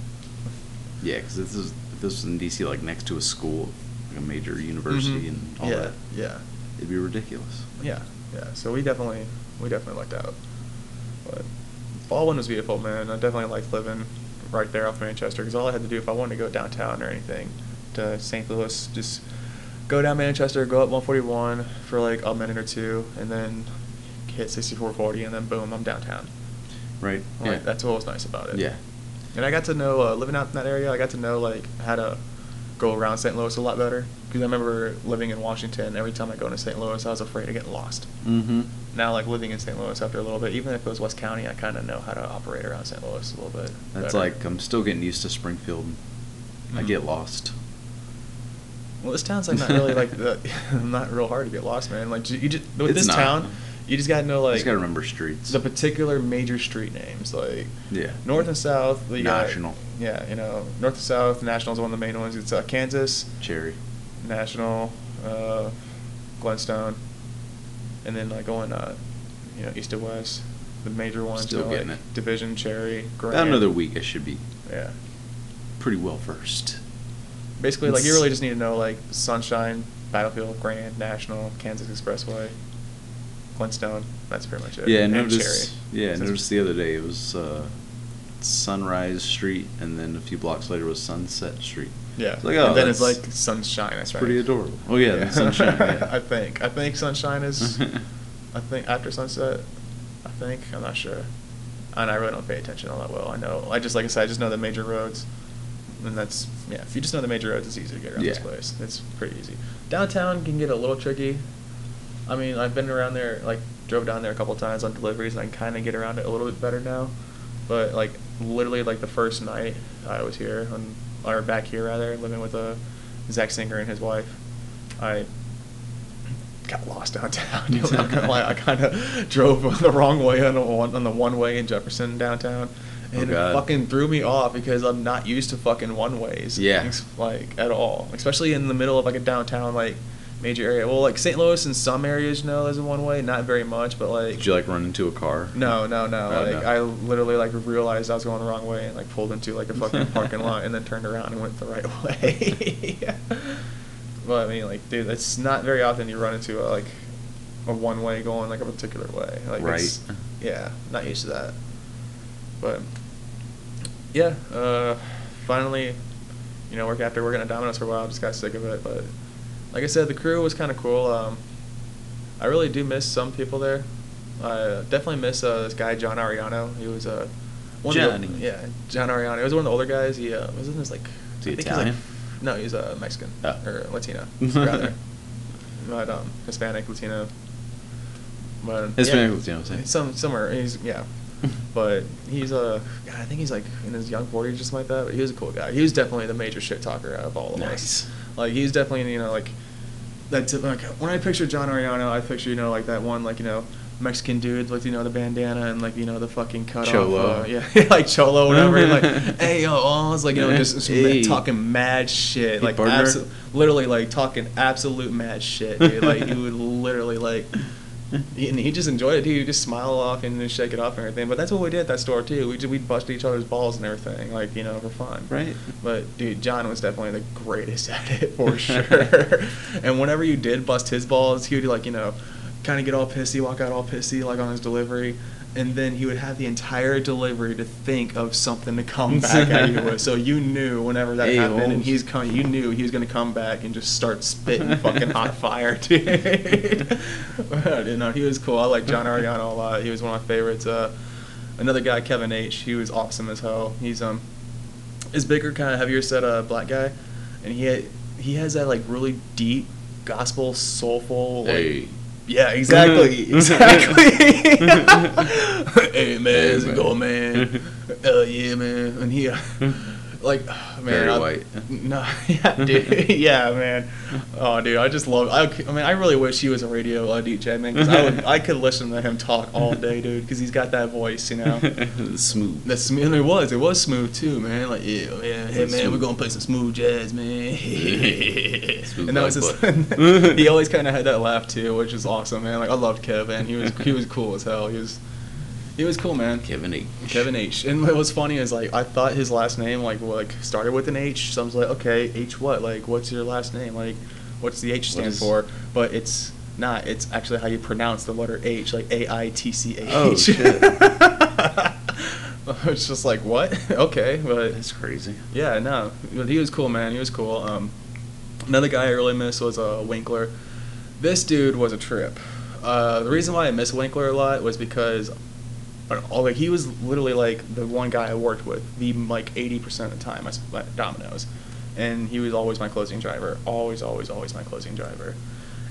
Yeah, because if this was in DC, like next to a school, like a major university and all that. Yeah. It'd be ridiculous. Yeah. So we definitely lucked out. But Baldwin was beautiful, man. I definitely liked living right there off Manchester, because all I had to do if I wanted to go downtown or anything to St. Louis, just go down Manchester, go up 141 for like a minute or two, and then hit 6440, and then boom, I'm downtown. Right. Like, that's what was nice about it. Yeah. And I got to know, living out in that area, I got to know, like, how to go around St. Louis a lot better. Because I remember living in Washington, every time I go into St. Louis, I was afraid of getting lost. Mm-hmm. Now, like, living in St. Louis after a little bit, even if it was West County, I kind of know how to operate around St. Louis a little bit That's better. like, I'm still getting used to Springfield. I get lost. Well, this town's like not really like not real hard to get lost, man. Like you just with It's this not. town, you just gotta know You like just gotta remember streets. the particular major street names, like Yeah. north and south. National. Yeah, you know, north and south. National's one of the main ones. It's Kansas, Cherry. National, Glenstone, and then like going you know, east to west, the major ones. Still you know, getting like it. Division, Cherry, Grand. About another week, I should be Yeah. pretty well versed. Basically, like you really just need to know like Sunshine, Battlefield, Grand, National, Kansas Expressway, Glenstone. That's pretty much it. Yeah, and notice. Cherry. Yeah, Since- noticed the other day it was Sunrise Street, and then a few blocks later was Sunset Street. Yeah. It's like, oh, and then it's that's like Sunshine. That's right. pretty adorable. Oh yeah, then Sunshine. Yeah. I think Sunshine is. I think after Sunset. I think I'm not sure. And I really don't pay attention all that well. I know. I just like I said. I just know the major roads. And that's, yeah, if you just know the major roads, it's easy to get around this Yeah. place. It's pretty easy. Downtown can get a little tricky. I mean, I've been around there, like, drove down there a couple times on deliveries, and I can kind of get around it a little bit better now. But, like, literally, like, the first night I was here, or back here, rather, living with Zach Singer and his wife, I got lost downtown. I'm not gonna lie. I kind of drove the wrong way on the one-way in Jefferson downtown. And it fucking threw me off because I'm not used to fucking one-ways. Yeah. Like, at all. Especially in the middle of, like, a downtown, like, major area. Well, like, St. Louis in some areas, you know, there's a one-way. Not very much, but, like... Did you, like, run into a car? No. Oh, like, no. I literally, like, realized I was going the wrong way and, like, pulled into, like, a fucking parking lot and then turned around and went the right way. Well, I mean, like, dude, it's not very often you run into, a one-way going, like, a particular way. Like, Right. Yeah, not used to that. But... yeah, finally, you know, after working at Domino's for a while, I just got sick of it. But like I said, the crew was kind of cool. I really do miss some people there. I definitely miss this guy, John Ariano. He was Johnny. John Ariano. He was one of the older guys. He was in his like. Is he I think Italian? No, he's Mexican or Latino, rather. But Hispanic, Latino. But Hispanic, Latino, same. Somewhere but he's I think he's like in his young 40s, just like that. But he was a cool guy. He was definitely the major shit talker out of all of us. Like he's definitely, you know, like that. Like when I picture John Ariano, I picture, you know, like that one, like, you know, Mexican dude with, you know, the bandana and, like, you know, the fucking cut Cholo. off. Yeah, like Cholo, whatever. And, like, hey yo, I was like, you know, just Hey. talking mad shit, Hey, like partner. literally like talking absolute mad shit, dude. Like he would literally like. And he just enjoyed it. He would just smile off and just shake it off and everything. But that's what we did at that store too. We'd bust each other's balls and everything, like, you know, for fun. Right. But dude, John was definitely the greatest at it for sure. And whenever you did bust his balls, he would, like, you know, kind of get all pissy, walk out all pissy, like on his delivery. And then he would have the entire delivery to think of something to come back at you with. So you knew whenever that happened, and you knew he was going to come back and just start spitting fucking hot fire, dude. But, you know, he was cool. I like John Ariano a lot. He was one of my favorites. Another guy, Kevin H. He was awesome as hell. He's is bigger, kind of heavier set black guy, and he has that, like, really deep gospel, soulful, like, Hey. yeah, exactly. Hey, man, how's it going, man? Yeah, man. And he, like, man. Very white. No, yeah, dude. Yeah, man. Oh, dude, I just love. I mean, I really wish he was a radio DJ, man, because I could listen to him talk all day, dude, because he's got that voice, you know. Smooth. That's smooth. And it was smooth too, man. Like, yeah, hey man, Smooth. we're gonna play some smooth jazz, man. Smooth And that was like just, butter. he always kind of had that laugh too, which is awesome, man. Like, I loved Kevin. He was cool as hell. He was cool, man. Kevin H. Kevin H. And what was funny is, like, I thought his last name like started with an H, so I was like, okay, H what? Like, what's your last name? Like, what's the H stand for? But it's not. It's actually how you pronounce the letter H, like AITCH. Oh, shit. It's just like, what? Okay, but That's crazy. yeah, no, but he was cool, man. He was cool. Another guy I really missed was Winkler. This dude was a trip. The reason why I miss Winkler a lot was because But like he was literally like the one guy I worked with the like 80% of the time at Domino's, and he was always my closing driver, always my closing driver,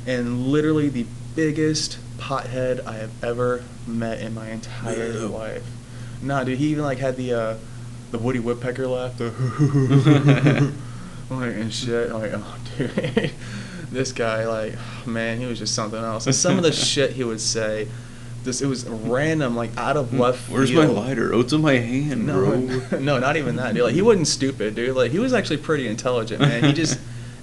and literally the biggest pothead I have ever met in my entire life. Nah, dude, he even like had the Woody Woodpecker laugh, like and shit. I'm like, oh dude, this guy, like, man, he was just something else. And some of the shit he would say. It was random, like out of left field. Where's my lighter? Oh, it's in my hand, bro. No, not even that, dude. Like he wasn't stupid, dude. Like he was actually pretty intelligent, man. He just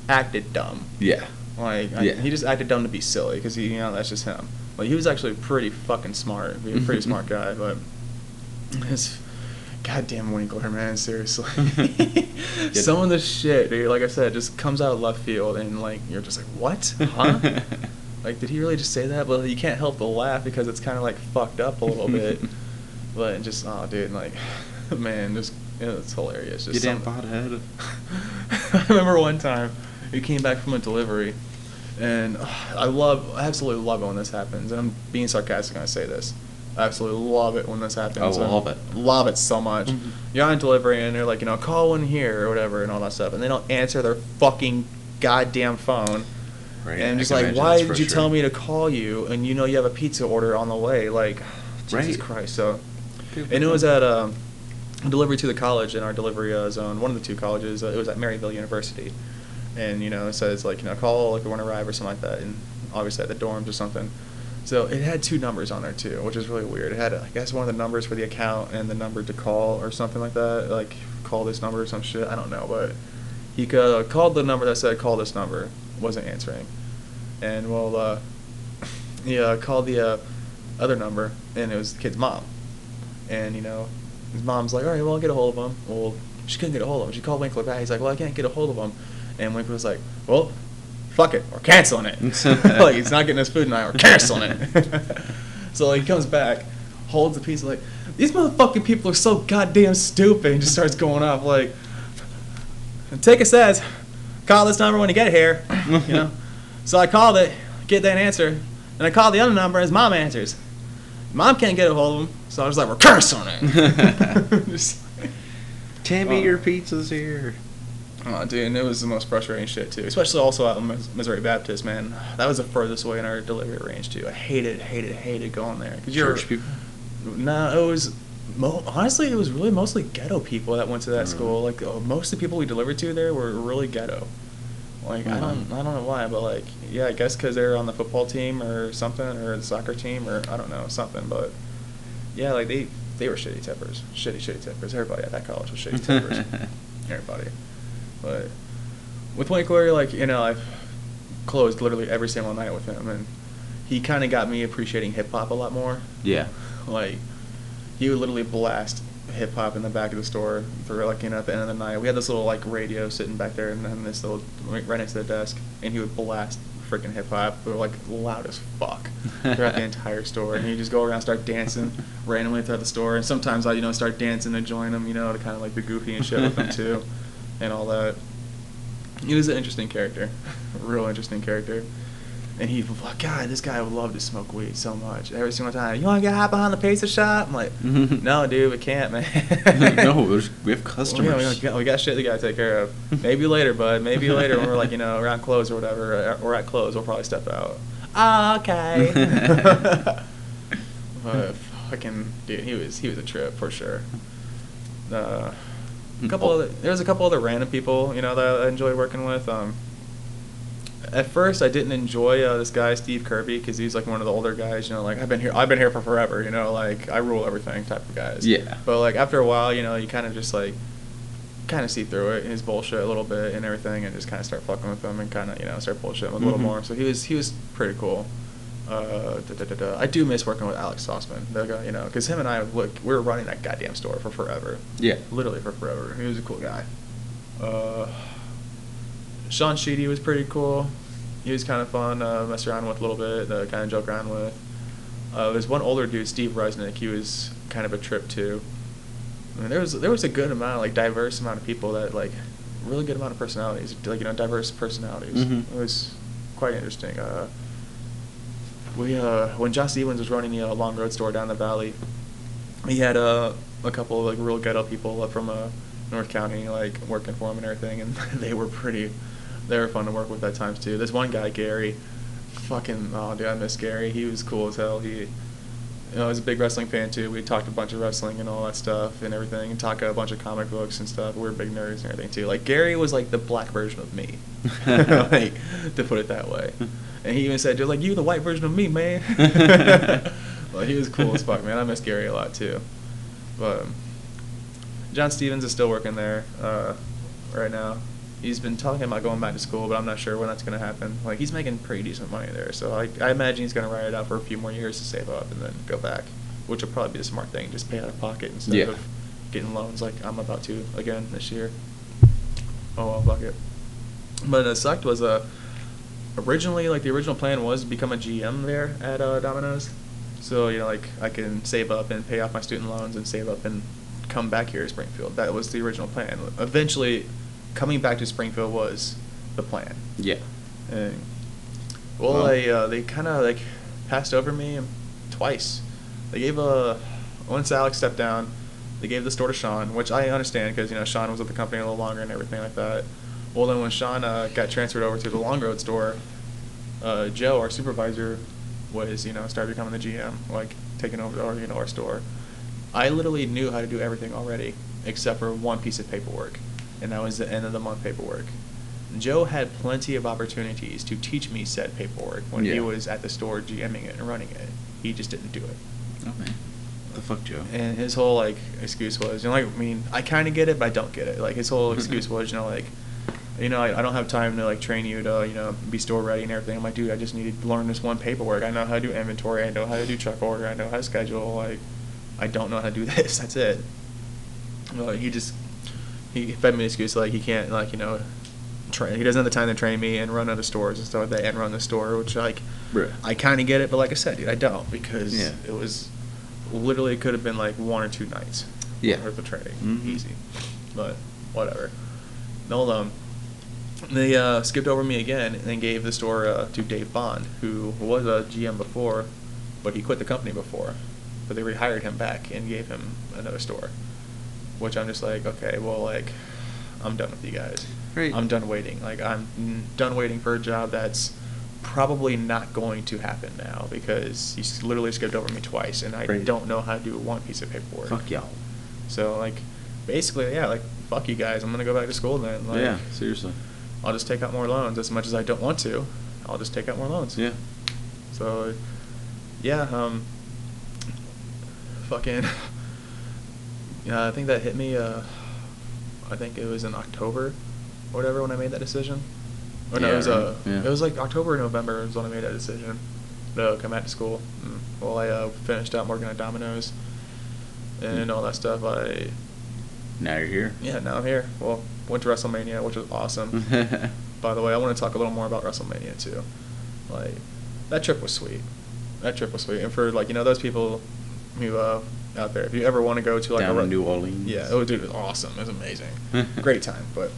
acted dumb. Yeah. Like he just acted dumb to be silly, because that's just him. Like he was actually pretty fucking smart. He was a pretty smart guy, but this goddamn Winkler, man, seriously. Some of the shit, dude. Like I said, just comes out of left field, and like you're just like, what? Huh? Like, did he really just say that? But you can't help but laugh because it's kind of like fucked up a little bit. But just, oh, dude, like, man, just, it's hilarious. Just you damn pothead. I remember one time we came back from a delivery, and I absolutely love it when this happens. And I'm being sarcastic when I say this. I absolutely love it when this happens. I love it. Love it so much. Mm-hmm. You're on delivery, and they're like, call in here or whatever and all that stuff. And they don't answer their fucking goddamn phone. Right. And I'm just like, why did you tell me to call you, and you have a pizza order on the way? Like, Jesus Christ. So, and it was at delivery to the college in our delivery zone, one of the two colleges. It was at Maryville University. And, it says, like, call, like, when arrive or something like that. And obviously at the dorms or something. So it had 2 numbers on there, too, which is really weird. It had, I guess, one of the numbers for the account and the number to call or something like that. Like, call this number or some shit. I don't know, but he called the number that said, call this number. Wasn't answering. And he called the other number, and it was the kid's mom. And his mom's like, all right, well, I'll get a hold of him. Well, she couldn't get a hold of him. She called Winkler back. He's like, well, I can't get a hold of him. And Winkler was like, well, fuck it, we're canceling it. Like, he's not getting his food tonight, we're canceling it. So he comes back, holds the pizza, like, these motherfucking people are so goddamn stupid, and just starts going off like, take a says, call this number when you get here, So I called it, get that answer, and I called the other number, and his mom answers. Mom can't get a hold of him, so I was like, we're canceling it. Tammy, your pizza's here. Oh, dude, and it was the most frustrating shit, too. Especially also at Missouri Baptist, man. That was the furthest away in our delivery range, too. I hated going there. Church people? No, it was... honestly, it was really mostly ghetto people that went to that school. Like, most of the people we delivered to there were really ghetto. Like, I don't know why, but, like, yeah, I guess because they were on the football team or something, or the soccer team, or I don't know, something. But, yeah, like, they were shitty tippers. Shitty tippers. Everybody at that college was shitty tippers. Everybody. But with Winkler, like, I've closed literally every single night with him, and he kind of got me appreciating hip-hop a lot more. Yeah. Like, he would literally blast hip-hop in the back of the store for, like, at the end of the night. We had this little, like, radio sitting back there and then this little, right next to the desk, and he would blast freaking hip-hop. We were, like, loud as fuck throughout the entire store. And he'd just go around and start dancing randomly throughout the store. And sometimes I, start dancing to join him, to kind of, like, be goofy and shit with him, too. And all that. He was an interesting character. A real interesting character. And God, this guy would love to smoke weed so much. Every single time, you want to get hot behind the pizza shop? I'm like, no, dude, we can't, man. No, we have customers. Well, we got shit we got to take care of. Maybe later, bud. Maybe later when we're like, around close or whatever. Or at close, we'll probably step out. Oh, okay. But fucking, dude, he was a trip for sure. There's a couple other random people, that I enjoyed working with. At first, I didn't enjoy this guy Steve Kirby because he's like one of the older guys. Like I've been here for forever. Like I rule everything type of guys. Yeah. But like after a while, you kind of just like see through it, his bullshit a little bit and everything, and just kind of start fucking with him and kind of start bullshitting with a little more. So he was pretty cool. I do miss working with Alex Sauceman, the guy, because him and I we were running that goddamn store for forever. Yeah. Literally for forever. He was a cool guy. Sean Sheedy was pretty cool. He was kind of fun, mess around with a little bit, kind of joke around with. There's one older dude, Steve Resnick. He was kind of a trip too. I mean, there was a good amount, like diverse amount of people that like really good amount of personalities, like diverse personalities. Mm-hmm. It was quite interesting. When Josh Ewens was running the Long Road store down the valley, he had a couple of like real ghetto people up from North County like working for him and everything, and they were fun to work with at times too. This one guy, Gary, fucking, oh dude, I miss Gary. He was cool as hell. He, he was a big wrestling fan too. We talked a bunch of wrestling and all that stuff and everything, and talked a bunch of comic books and stuff. We were big nerds and everything too. Like Gary was like the black version of me, like, to put it that way. And he even said, "You're like you, the white version of me, man." Well, he was cool as fuck, man. I miss Gary a lot too. But John Stevens is still working there right now. He's been talking about going back to school, but I'm not sure when that's going to happen. Like, he's making pretty decent money there, so I imagine he's going to ride it out for a few more years to save up and then go back, which will probably be the smart thing, just pay out of pocket instead of getting loans like I'm about to again this year. Oh, well, fuck it. But it sucked was originally, like, the original plan was to become a GM there at Domino's. So, you know, like, I can save up and pay off my student loans and save up and come back here to Springfield. That was the original plan. Eventually, coming back to Springfield was the plan. Yeah. And, well, they kind of, like, passed over me twice. They gave once Alex stepped down, they gave the store to Sean, which I understand because, you know, Sean was with the company a little longer and everything like that. Well, then when Sean got transferred over to the Long Road store, Joe, our supervisor, was, you know, started becoming the GM, like, taking over our store. I literally knew how to do everything already, except for one piece of paperwork, and that was the end of the month paperwork. Joe had plenty of opportunities to teach me said paperwork when he was at the store GMing it and running it. He just didn't do it. Oh, man. The fuck, Joe? And his whole, like, excuse was, you know, like, I mean, I kind of get it, but I don't get it. Like, his whole excuse was, you know, like, you know, I don't have time to, like, train you to, you know, be store ready and everything. I'm like, dude, I just need to learn this one paperwork. I know how to do inventory. I know how to do truck order. I know how to schedule. Like, I don't know how to do this. That's it. Well, he fed me an excuse, like, he can't, like, you know, train. He doesn't have the time to train me and run other stores and stuff like that and run the store, which, like, I kind of get it, but like I said, dude, I don't, because it was literally, it could have been, like, 1 or 2 nights worth of training. Easy. But whatever. No, they skipped over me again and gave the store to Dave Bond, who was a GM before, but he quit the company before. But they rehired him back and gave him another store, which I'm just like, okay, well, like, I'm done with you guys. Right. I'm done waiting. Like, I'm done waiting for a job that's probably not going to happen now because he's literally skipped over me twice, and I don't know how to do one piece of paperwork. Fuck y'all. So, like, basically, yeah, like, fuck you guys. I'm going to go back to school then. Like, yeah, seriously. I'll just take out more loans. As much as I don't want to, I'll just take out more loans. Yeah. So, yeah, fucking, yeah, I think that hit me, I think it was in October or whatever when I made that decision. Or no, it was like October or November is when I made that decision to come back to school. Well, I finished out working at Domino's and all that stuff. Now you're here? Yeah, now I'm here. Well, went to WrestleMania, which was awesome. By the way, I want to talk a little more about WrestleMania, too. Like, that trip was sweet. And for, like, you know, those people who, out there, if you ever want to go to, like, down in New Orleans. Yeah, dude, it was awesome. It was amazing. Great time. But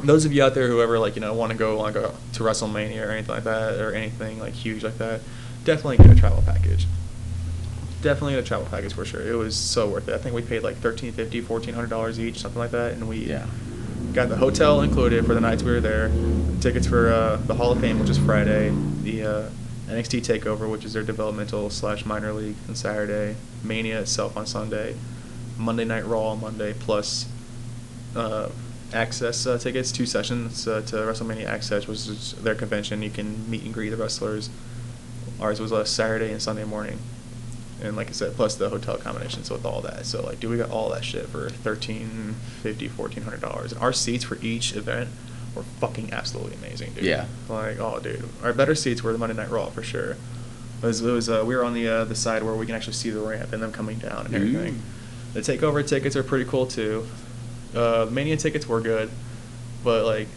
those of you out there who ever, like, you know, want to go, like, to WrestleMania or anything like that, or anything, like, huge like that, definitely get a travel package. Definitely a travel package for sure. It was so worth it. I think we paid like $1,350, $1,400 each, something like that, and we got the hotel included for the nights we were there. Tickets for the Hall of Fame, which is Friday, the NXT Takeover, which is their developmental / minor league, on Saturday, Mania itself on Sunday, Monday Night Raw on Monday, plus access tickets, 2 sessions to WrestleMania Access, which is their convention. You can meet and greet the wrestlers. Ours was Saturday and Sunday morning. And like I said, plus the hotel accommodations with all that. So, like, dude, we got all that shit for $1,350, $1,400. And our seats for each event were fucking absolutely amazing, dude. Yeah. Like, oh, dude. Our better seats were the Monday Night Raw, for sure. We were on the side where we can actually see the ramp and them coming down and everything. The takeover tickets are pretty cool, too. The Mania tickets were good. But, like,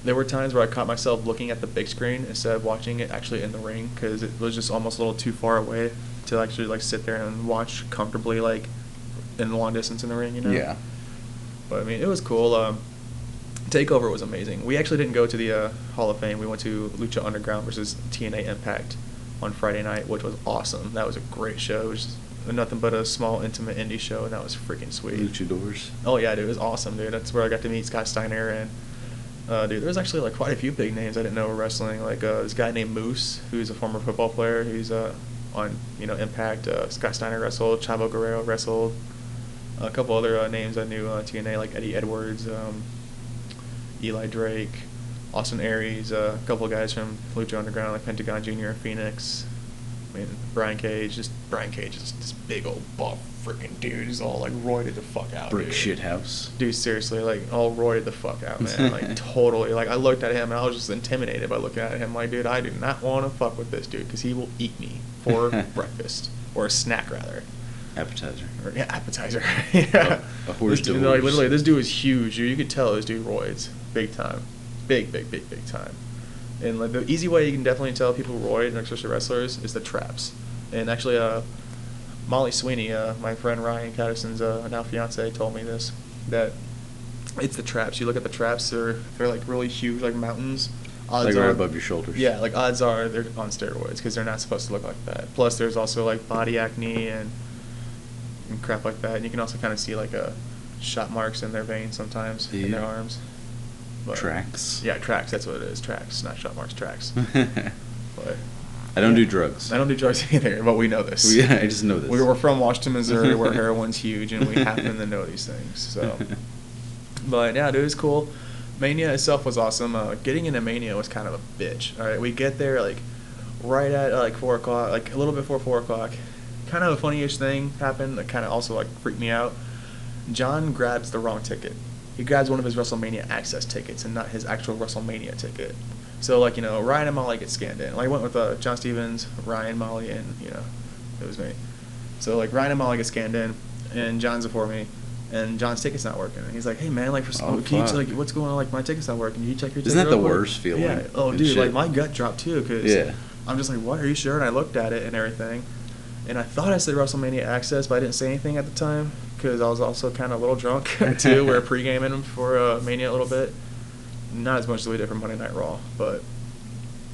there were times where I caught myself looking at the big screen instead of watching it actually in the ring, because it was just almost a little too far away to actually, like, sit there and watch comfortably, like, in the long distance in the ring, you know? Yeah. But, I mean, it was cool. TakeOver was amazing. We actually didn't go to the Hall of Fame. We went to Lucha Underground versus TNA Impact on Friday night, which was awesome. That was a great show. It was just nothing but a small, intimate indie show, and that was freaking sweet. Luchadors. Oh yeah, dude, it was awesome, dude. That's where I got to meet Scott Steiner, and dude, there was actually like quite a few big names I didn't know were wrestling. Like this guy named Moose, who's a former football player. He's on Impact. Scott Steiner wrestled. Chavo Guerrero wrestled. A couple other names I knew TNA, like Eddie Edwards, Eli Drake, Austin Aries, a couple of guys from Lucha Underground, like Pentagon Jr., Phoenix. I mean, Brian Cage is this big old buff freaking dude. He's all like roided the fuck out. Brick dude. shit house. Dude, seriously, like all roided the fuck out, man. Like totally. Like I looked at him and I was just intimidated by looking at him. Like, dude, I do not want to fuck with this dude because he will eat me for breakfast or a snack rather. Appetizer. Or, yeah, appetizer. Yeah. A horse This dude, divorce. like literally, this dude is huge. Dude. You could tell this dude roids big time, big time. And like the easy way you can definitely tell people roid, and especially wrestlers, is the traps. And actually, Molly Sweeney, my friend Ryan Catterson's now fiance, told me this, that it's the traps. You look at the traps; they're like really huge, like mountains. Odds Like are, right above your shoulders. Yeah, like odds are they're on steroids because they're not supposed to look like that. Plus, there's also like body acne and crap like that. And you can also kind of see like shot marks in their veins sometimes in their arms. But, Tracks. Yeah, tracks. That's what it is. Tracks, not shot marks. Tracks. But I don't do drugs. I don't do drugs either, but we know this. Yeah, I just know this. We're from Washington, Missouri, where heroin's huge, and we happen to know these things. So, but yeah, dude, it was cool. Mania itself was awesome. Getting into Mania was kind of a bitch. All right, we get there like right at like 4 o'clock, like a little before 4 o'clock. Kind of a funny-ish thing happened that kind of also like freaked me out. John grabs the wrong ticket. He grabs one of his WrestleMania access tickets and not his actual WrestleMania ticket. So like Ryan and Molly get scanned in. Like I went with John Stevens, Ryan, Molly, and it was me. So like Ryan and Molly get scanned in, and John's before me, and John's ticket's not working. And he's like, "Hey man, like like what's going on? Like my ticket's not working. Can you check your ticket?" Isn't that the real quick?" worst feeling? Yeah. Oh and dude, shit? like my gut dropped too because I'm just like, "What? Are you sure?" And I looked at it and everything. And I thought I said WrestleMania Access, but I didn't say anything at the time because I was also kind of a little drunk too. We were pre-gaming for Mania a little bit, not as much as we did for Monday Night Raw. But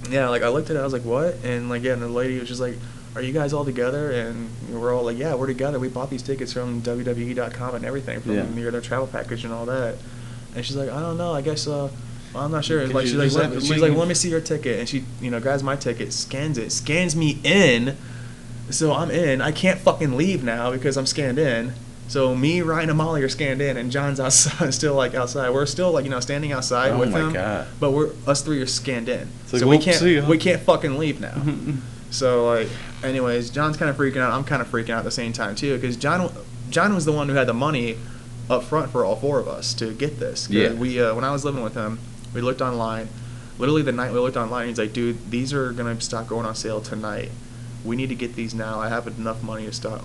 yeah, like I looked at it, I was like, "What?" And like and the lady was just like, "Are you guys all together?" And we're all like, "Yeah, we're together. We bought these tickets from WWE.com and everything from their travel package and all that." And she's like, "I don't know. I guess I'm not sure." Like she's like, "Let me see your ticket." And she grabs my ticket, scans me in. So I'm in. I can't fucking leave now because I'm scanned in. So me, Ryan, and Molly are scanned in, and John's outside, still like outside. We're still like standing outside with him. God. But us three are scanned in. So we can't fucking leave now. So like, anyways, John's kind of freaking out. I'm kind of freaking out at the same time too because John was the one who had the money up front for all 4 of us to get this. Yeah. We when I was living with him, we looked online. Literally the night we looked online, he's like, "Dude, these are gonna stop going on sale tonight. We need to get these now. I have enough money to spot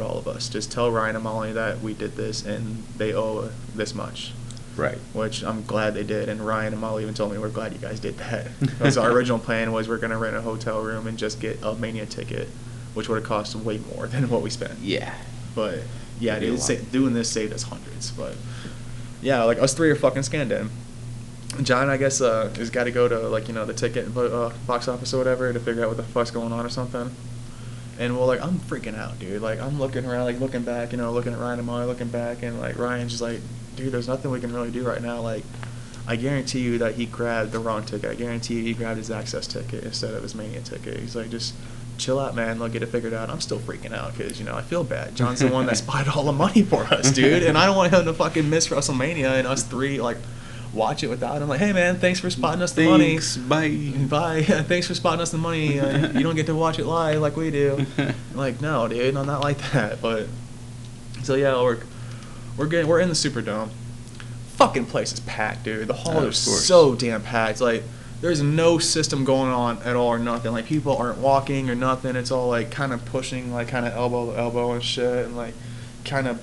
all of us. Just tell Ryan and Molly that we did this and they owe this much." Right. Which I'm glad they did. And Ryan and Molly even told me, "We're glad you guys did that." Because our original plan was we're going to rent a hotel room and just get a Mania ticket, which would have cost way more than what we spent. Yeah. But yeah, doing this saved us hundreds. But yeah, like us 3 are fucking scanned in. John, I guess, has got to go to like the ticket box office or whatever to figure out what the fuck's going on or something. And well, like I'm freaking out, dude. Like I'm looking around, like looking back, looking at Ryan and Molly, looking back, and like Ryan's just like, "Dude, there's nothing we can really do right now. Like, I guarantee you that he grabbed the wrong ticket. I guarantee you he grabbed his access ticket instead of his Mania ticket." He's like, "Just chill out, man. They'll get it figured out." I'm still freaking out because I feel bad. John's the one that spotted all the money for us, dude, and I don't want him to fucking miss WrestleMania and us 3 like watch it without him. Like, "Hey man, thanks for spotting us the money. Bye. Thanks for spotting us the money. You don't get to watch it live like we do." I'm like, "No, dude, I'm not like that." But so yeah, we're in the Superdome. Fucking place is packed, dude. The hall is so damn packed. Like, there's no system going on at all or nothing. Like, people aren't walking or nothing. It's all like kind of pushing, like kind of elbow to elbow and shit, and like kind of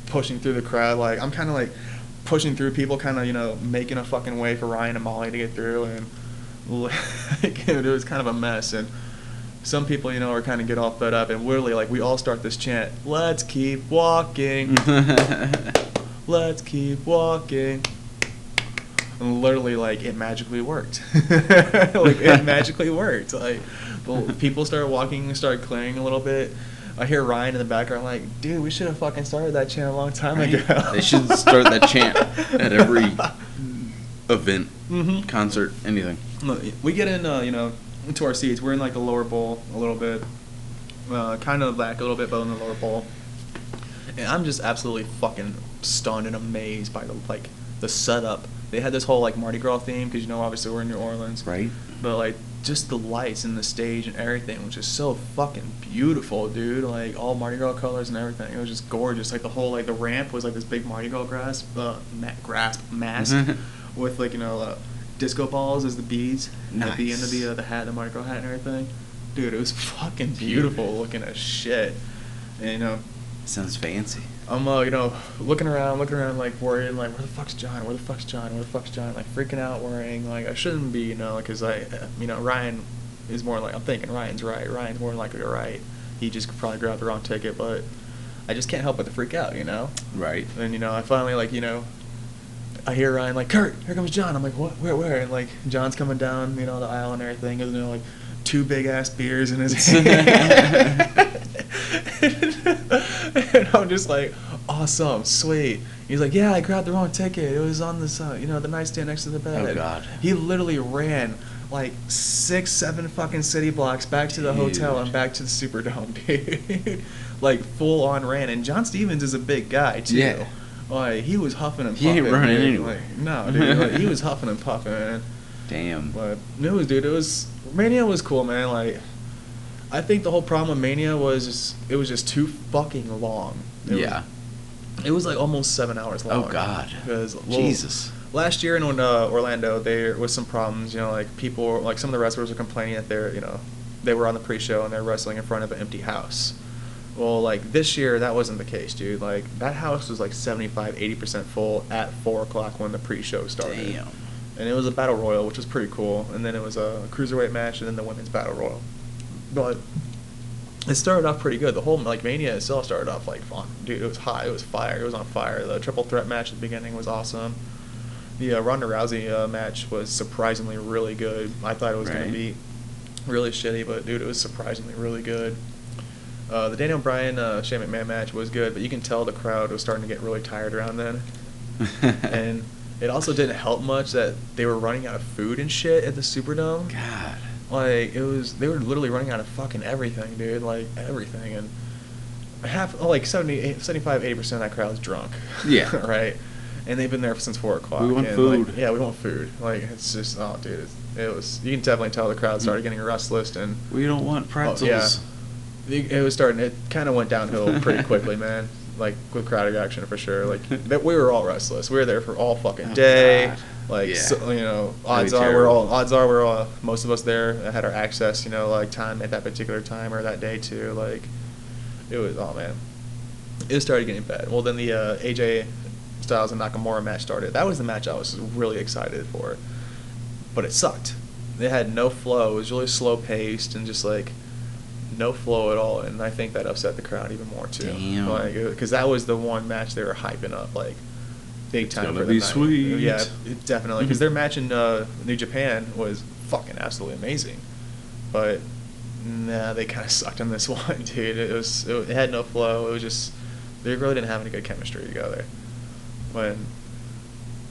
pushing through the crowd. Like, I'm kind of like pushing through people, kind of making a fucking way for Ryan and Molly to get through, and like, it was kind of a mess. And some people are kind of get all fed up, and literally like we all start this chant, "Let's keep walking." Let's keep walking. And literally like it magically worked. Like it magically worked. Like people started walking and started clearing a little bit. I hear Ryan in the background like, dude, we should have fucking started that chant a long time Right? ago. They should start that chant at every event, concert, anything. Look, we get in, into our seats. We're in like the lower bowl a little bit, kind of back a little bit, but in the lower bowl. And I'm just absolutely fucking stunned and amazed by the setup. They had this whole like Mardi Gras theme because obviously we're in New Orleans, Right. but like just the lights and the stage and everything was just so fucking beautiful, dude. Like all Mardi Gras colors and everything. It was just gorgeous. Like the whole the ramp was like this big Mardi Gras mask with disco balls as the beads at the end of the hat, the Mardi Gras hat and everything. Dude, it was fucking beautiful looking as shit. And Sounds fancy. I'm looking around, like worrying, like where the fuck's John? Where the fuck's John? Where the fuck's John? Like freaking out, worrying. Like I shouldn't be, because Ryan is more like, I'm thinking Ryan's right. Ryan's more likely to right. He just could probably grab the wrong ticket, but I just can't help but to freak out, Right. And I finally I hear Ryan like, Curt, here comes John. I'm like, what? Where? And like John's coming down, the aisle and everything. Like 2 big ass beers in his hand. And I'm just like, awesome, sweet. He's like, yeah, I grabbed the wrong ticket. It was on this, the nightstand next to the bed. Oh God. He literally ran like 6-7 fucking city blocks back to the hotel and back to the Superdome, dude. Like full on ran. And John Stevens is a big guy too. Yeah. Like he was huffing and puffing. He ain't running dude. anyway. Like, no, dude. Like, he was huffing and puffing, man. Damn. But Mania was cool, man. Like, I think the whole problem with Mania was it was just too fucking long. It was like almost 7 hours long. Oh God. Because Jesus. Last year in Orlando, there was some problems. Like people, like some of the wrestlers were complaining that they were on the pre-show and they're wrestling in front of an empty house. Well, like this year, that wasn't the case, dude. Like that house was like 75-80% full at 4 o'clock when the pre-show started. Damn. And it was a battle royal, which was pretty cool. And then it was a cruiserweight match, and then the women's battle royal. But it started off pretty good. The whole Mania itself started off like fun, dude. It was hot. It was fire. It was on fire. The triple threat match at the beginning was awesome. The Ronda Rousey match was surprisingly really good. I thought it was going to be really shitty, but dude, it was surprisingly really good. The Daniel Bryan Shane McMahon match was good, but you can tell the crowd was starting to get really tired around then. And it also didn't help much that they were running out of food and shit at the Superdome. God. Like they were literally running out of fucking everything, dude. Like everything, and 75-80% of that crowd's drunk. Yeah. Right. And they've been there since 4 o'clock. We want food. Like, yeah, we want food. Like it's just, oh, dude, it was. You can definitely tell the crowd started getting restless, and we don't want pretzels. It was starting. It kind of went downhill pretty quickly, man. Like with crowd action for sure. Like we were all restless. We were there for all fucking day. God. Like yeah. Odds are we're all most of us there had our access. Like time at that particular time or that day too. Like it was, oh man, it started getting bad. Well, then the AJ Styles and Nakamura match started. That was the match I was really excited for, but it sucked. It had no flow. It was really slow paced and just like no flow at all, and I think that upset the crowd even more too. Damn. Like, because that was the one match they were hyping up like big time for the be night. sweet. Yeah, definitely. Because their match in New Japan was fucking absolutely amazing, but nah, they kind of sucked on this one, dude. It had no flow. It was just they really didn't have any good chemistry together. When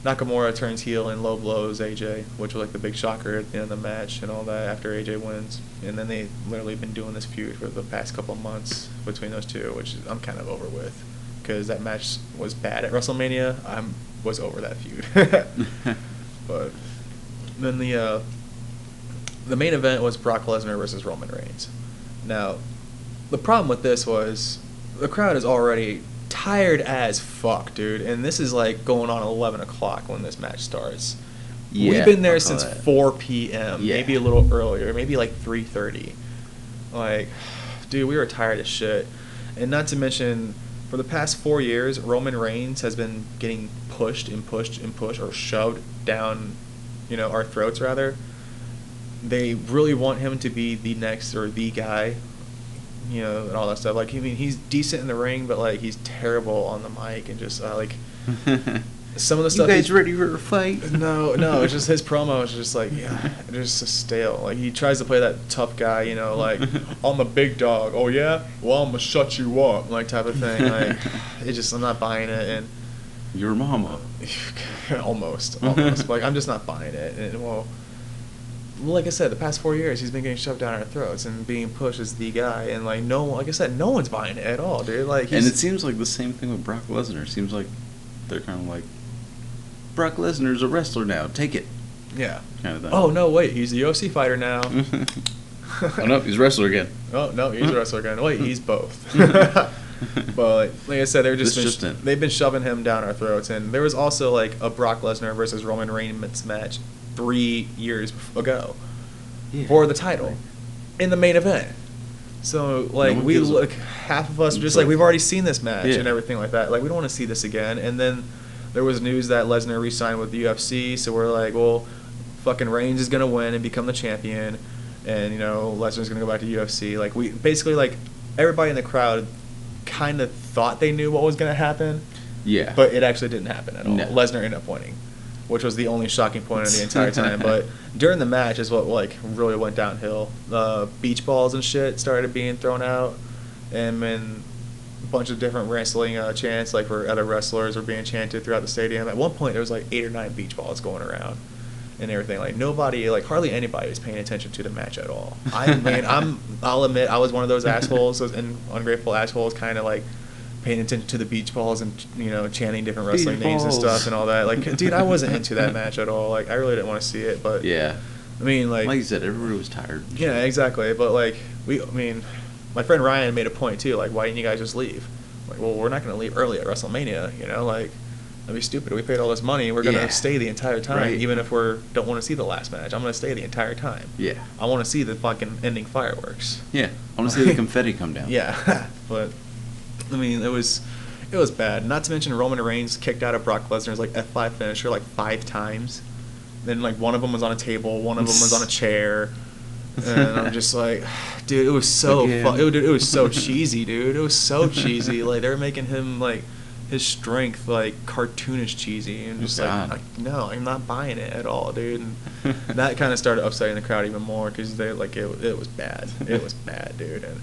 Nakamura turns heel and low blows AJ, which was like the big shocker at the end of the match and all that after AJ wins. And then they literally been doing this feud for the past couple of months between those two, which I'm kind of over with because that match was bad at WrestleMania. I was over that feud. But then the main event was Brock Lesnar versus Roman Reigns. Now, the problem with this was the crowd is already tired as fuck, dude, and this is like going on 11 o'clock when this match starts. Yeah, we've been there since 4 p.m. Maybe a little earlier, maybe like 3:30. Like, dude, we were tired as shit. And not to mention, for the past 4 years, Roman Reigns has been getting pushed and pushed and pushed, or shoved down, our throats rather. They really want him to be the next or the guy. And all that stuff. Like, I mean, he's decent in the ring, but like he's terrible on the mic and just some of the You stuff. guys ready for a fight? No, it's just his promo is just like, yeah, just so stale. Like he tries to play that tough guy, you know, like I'm a big dog. Oh yeah, well I'm gonna shut you up, like type of thing. Like I'm not buying it, and Your mama. almost. Like I'm just not buying it. And well, like I said, the past 4 years he's been getting shoved down our throats and being pushed as the guy, and like like I said, no one's buying it at all, dude. Like, And it seems like the same thing with Brock Lesnar. It seems like they're kind of like, Brock Lesnar's a wrestler now. Take it. yeah. Kind of thing. Oh no, wait, he's a UFC fighter now. Oh no, he's a wrestler again. Oh no, he's a wrestler again. Wait, he's both. But like I said, they've been shoving him down our throats, and there was also like a Brock Lesnar versus Roman Reigns match 3 years ago for the title in the main event. So like half of us just like we've already seen this match and everything like that. Like we don't want to see this again. And then there was news that Lesnar re-signed with the UFC, so we're like, well, fucking Reigns is gonna win and become the champion, and you know Lesnar's gonna go back to UFC. Like we basically like everybody in the crowd kind of thought they knew what was gonna happen. Yeah. But it actually didn't happen at all. No. Lesnar ended up winning, which was the only shocking point of the entire time. But during the match is what like really went downhill. Beach balls and shit started being thrown out, and then a bunch of different wrestling chants like for other wrestlers were being chanted throughout the stadium. At one point, there was like 8 or 9 beach balls going around and everything. Like nobody, like hardly anybody was paying attention to the match at all. I'll admit I was one of those assholes, those ungrateful assholes, kind of like paying attention to the beach balls and you know chanting different wrestling names and stuff and all that. Like, dude, I wasn't into that match at all. Like, I really didn't want to see it. But yeah, I mean, like you said, everybody was tired. Yeah, exactly. But like my friend Ryan made a point too. Like, why didn't you guys just leave? Like, well, we're not going to leave early at WrestleMania. You know, like that'd be stupid. We paid all this money. We're going to stay the entire time, right. Even if don't want to see the last match. I'm going to stay the entire time. Yeah, I want to see the fucking ending fireworks. Yeah, I want to see the confetti come down. Yeah, but I mean, it was bad. Not to mention Roman Reigns kicked out of Brock Lesnar's like F5 finisher like 5 times. Then like one of them was on a table, one of them was on a chair, and I'm just like, dude, it was so it was so cheesy, dude. It was so cheesy. Like they were making him like his strength like cartoonish cheesy, and just like no, I'm not buying it at all, dude. And that kind of started upsetting the crowd even more because they like it was bad. It was bad, dude. And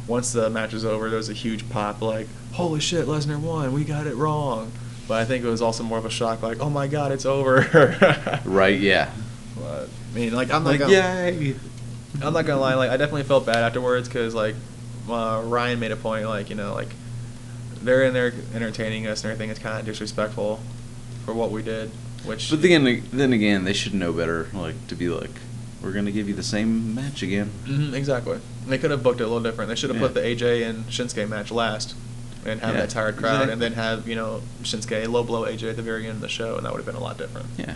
once the match was over, there was a huge pop, like, holy shit, Lesnar won, we got it wrong. But I think it was also more of a shock, like, oh my god, it's over. Right, yeah. But, I mean, like, I'm not like, gonna, yay! I'm not gonna lie, like, I definitely felt bad afterwards, because, like, Ryan made a point, like, you know, like, they're in there entertaining us and everything. It's kind of disrespectful for what we did, which... But then again, they should know better, like, to be like, we're going to give you the same match again. Mm-hmm, exactly. They could have booked it a little different. They should have put the AJ and Shinsuke match last and have that tired crowd, and then have, you know, Shinsuke low blow AJ at the very end of the show, and that would have been a lot different. Yeah.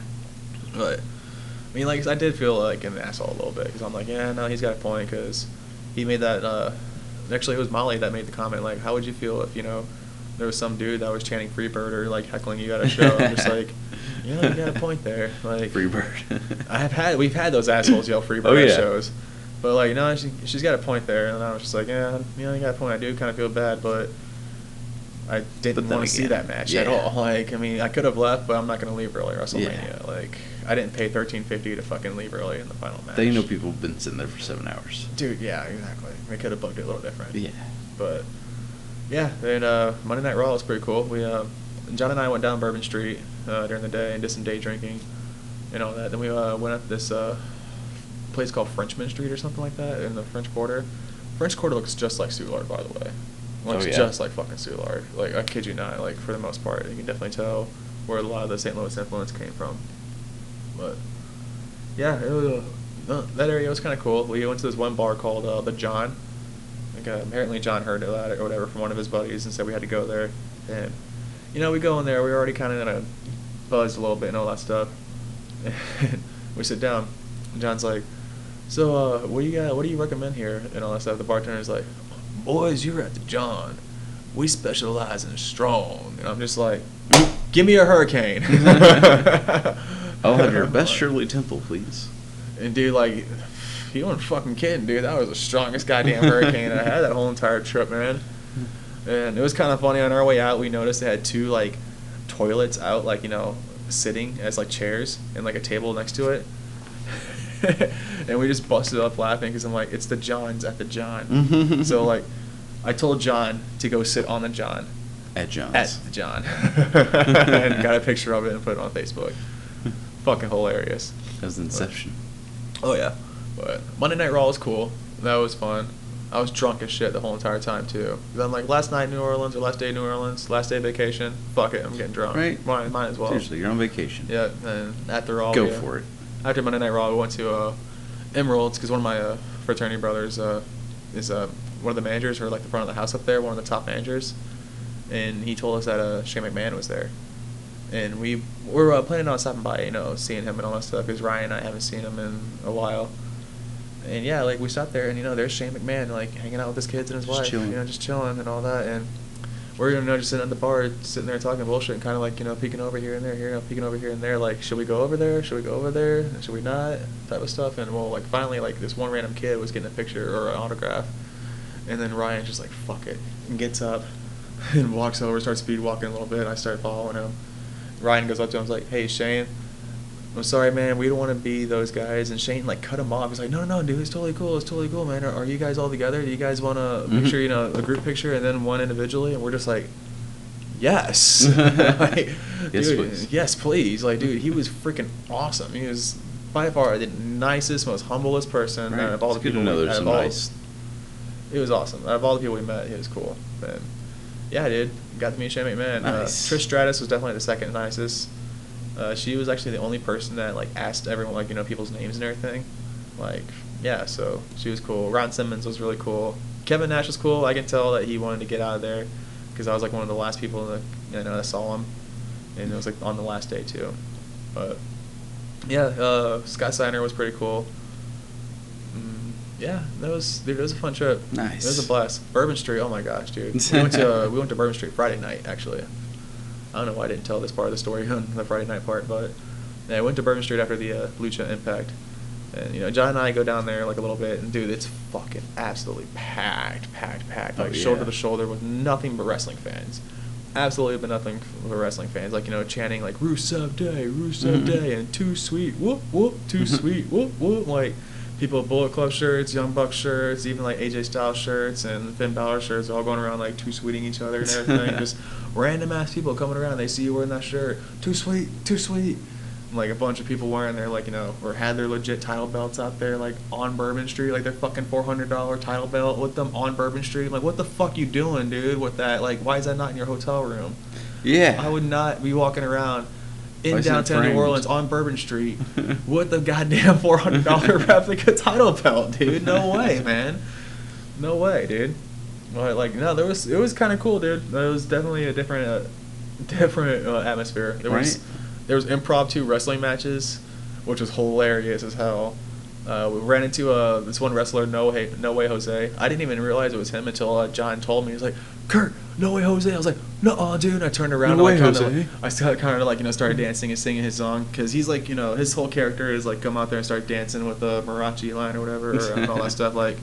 But, I mean, like, I did feel like an asshole a little bit, because I'm like, yeah, no, he's got a point, because he made that, actually, it was Molly that made the comment, like, how would you feel if, you know, there was some dude that was chanting Freebird or, like, heckling you at a show? I'm just like, yeah, you got a point there. Like, Freebird. We've had those assholes yell Freebird at shows. But, like, no, she's got a point there. And I was just like, yeah, you know, you got a point. I do kind of feel bad, but I didn't want to see that match at all. Like, I mean, I could have left, but I'm not going to leave early at WrestleMania. Yeah. Like, I didn't pay $13.50 to fucking leave early in the final match. They know people have been sitting there for 7 hours. Dude, yeah, exactly. They could have booked it a little different. Yeah. But, yeah, and Monday Night Raw was pretty cool. We, John and I went down Bourbon Street during the day and did some day drinking and all that. Then we went up this place called Frenchman Street or something like that in the French Quarter. French Quarter looks just like Soulard, by the way. Looks just like fucking Soulard. Like, I kid you not. Like, for the most part, you can definitely tell where a lot of the St. Louis influence came from. But yeah, it was, that area was kind of cool. We went to this one bar called the John. Like, apparently John heard about it or whatever from one of his buddies and said we had to go there. And you know, we go in there. We were already kind of buzzed a little bit and all that stuff. And we sit down. And John's like, "So, what do you got? What do you recommend here?" And all that stuff. The bartender's like, "Boys, you're at the John. We specialize in strong." And I'm just like, "Give me a hurricane." I'll have your best Shirley Temple, please. And dude, like, you weren't fucking kidding, dude. That was the strongest goddamn hurricane I had that whole entire trip, man. And it was kind of funny. On our way out, we noticed they had 2, like, toilets out, like, sitting as like chairs and like a table next to it. And we just busted up laughing because I'm like, it's the Johns at the John. So like, I told John to go sit on the John. At John's. At the John. And got a picture of it and put it on Facebook. Fucking hilarious. That was Inception. Oh yeah. But Monday Night Raw was cool. That was fun. I was drunk as shit the whole entire time too. Then like last night in New Orleans or last day in New Orleans, last day of vacation. Fuck it, I'm getting drunk. Right. Might as well. Seriously, you're on vacation. Yeah. And after all, Go for it. After Monday Night Raw, we went to Emerald's because one of my fraternity brothers is one of the managers or like the front of the house up there, one of the top managers, and he told us that Shane McMahon was there, and we were planning on stopping by, seeing him and all that stuff because Ryan and I haven't seen him in a while. And yeah, like we stopped there, and there's Shane McMahon, like hanging out with his kids and his wife, chilling. just chilling and all that. And we're just sitting at the bar, sitting there talking bullshit, and kind of like peeking over here and there, peeking over here and there. Like, should we go over there? Should we go over there? Should we not? Type of stuff. And well, like finally, like this one random kid was getting a picture or an autograph, and then Ryan's just like, fuck it, and gets up and walks over, starts speed walking a little bit. And I start following him. Ryan goes up to him, and is like, hey Shane, I'm sorry, man, we don't want to be those guys. And Shane, like, cut him off. He's like, no, dude, it's totally cool, man. Are you guys all together? Do you guys want a picture, a group picture and then one individually? And we're just like, yes. Like, yes, dude, please. yes, please. Like, dude, he was freaking awesome. He was by far the nicest, most humblest person Right. out of all the It's good people. to know there's some nice. It was awesome. Out of all the people we met, he was cool. And yeah, dude, got to meet Shane McMahon. Nice. Trish Stratus was definitely the second nicest. She was actually the only person that like asked everyone like people's names and everything. Like yeah, so she was cool. Ron Simmons was really cool. Kevin Nash was cool. I can tell that he wanted to get out of there because I was like one of the last people that saw him, and it was like on the last day too. But yeah, Scott Steiner was pretty cool. Yeah, it was a fun trip. Nice. It was a blast. Bourbon Street, oh my gosh, dude. We went to Bourbon Street Friday night actually. I don't know why I didn't tell this part of the story on the Friday night part, but yeah, I went to Bourbon Street after the Lucha Impact, and John and I go down there like a little bit, and dude, it's fucking absolutely packed, like shoulder to shoulder with nothing but wrestling fans, absolutely but nothing but wrestling fans, like chanting like Rusev Day, and too sweet, whoop whoop, too sweet, whoop whoop, like people with Bullet Club shirts, Young Buck shirts, even like AJ Styles shirts and Finn Balor shirts, all going around like too sweeting each other and everything. Just random ass people coming around, they see you wearing that shirt, too sweet. And, like a bunch of people wearing their like or had their legit title belts out there like on Bourbon Street, like their fucking $400 title belt with them on Bourbon Street. Like what the fuck you doing, dude, with that? Like why is that not in your hotel room? Yeah. I would not be walking around in downtown New Orleans on Bourbon Street with the goddamn $400 replica title belt, dude. No way, man. No way, dude. But like, no, it was kind of cool, dude. It was definitely a different atmosphere. There was impromptu wrestling matches, which was hilarious as hell. We ran into this one wrestler, No Way Jose. I didn't even realize it was him until John told me. He was like, Curt, No Way Jose. I was like, no, dude. And I turned around. No Way and Jose. I kind of like started dancing and singing his song because he's like his whole character is like come out there and start dancing with the Marachi line or whatever and all that stuff like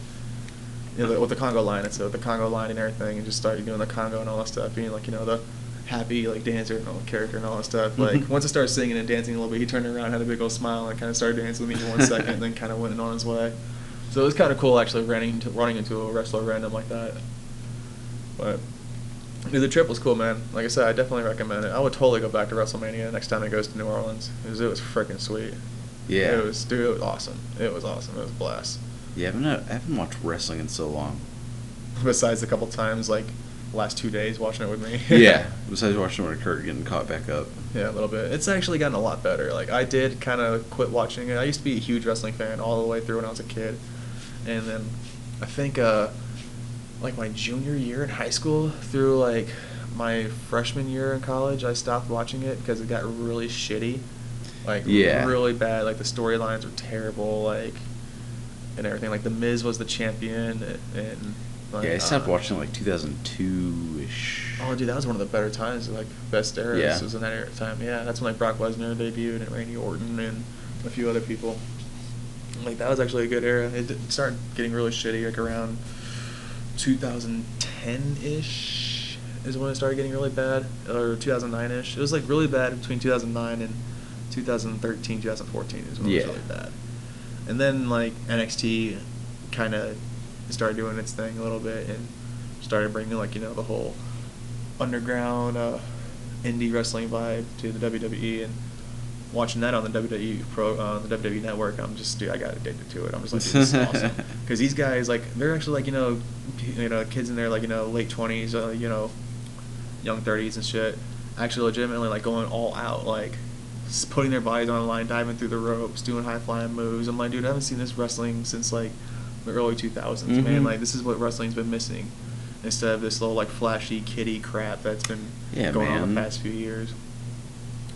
with the Congo line and so the Congo line and everything and just started doing the Congo and all that stuff, being like the happy like dancer and all the character and all that stuff. Like once I started singing and dancing a little bit, he turned around, had a big old smile, and kind of started dancing with me for 1 second, and then kind of went on his way. So it was kind of cool actually running into a wrestler random like that. But dude, the trip was cool, man. Like I said, I definitely recommend it. I would totally go back to WrestleMania next time it goes to New Orleans because it was freaking sweet. Yeah. It was awesome. It was awesome. It was a blast. Yeah, I haven't watched wrestling in so long. Besides a couple times like last 2 days watching it with me. Yeah. Besides watching when Curt getting caught back up. Yeah, a little bit. It's actually gotten a lot better. Like I did kind of quit watching it. I used to be a huge wrestling fan all the way through when I was a kid, and then I think like my junior year in high school through like my freshman year in college, I stopped watching it because it got really shitty. Like really bad. Like the storylines were terrible. Like and everything. Like the Miz was the champion and. Like, I stopped watching like 2002-ish. Oh, dude, that was one of the better times, like best eras. Yeah. It was in that era time. Yeah, that's when like Brock Lesnar debuted and Randy Orton and a few other people. Like that was actually a good era. It started getting really shitty like around 2010-ish, is when it started getting really bad, or 2009-ish. It was like really bad between 2009 and 2013, 2014 is when it was really bad. And then like NXT kind of started doing its thing a little bit and started bringing like, you know, the whole underground indie wrestling vibe to the WWE, and watching that on the the WWE network, I'm just, dude, I got addicted to it. I'm just like, dude, this is awesome. Because these guys, like, they're actually like, you know, kids in their like, you know, late 20s, you know, young 30s and shit, actually legitimately like going all out, like putting their bodies on the line, diving through the ropes, doing high flying moves. I'm like, dude, I haven't seen this wrestling since like the early 2000s, man. Like, this is what wrestling's been missing, instead of this little like flashy kiddie crap that's been going on the past few years.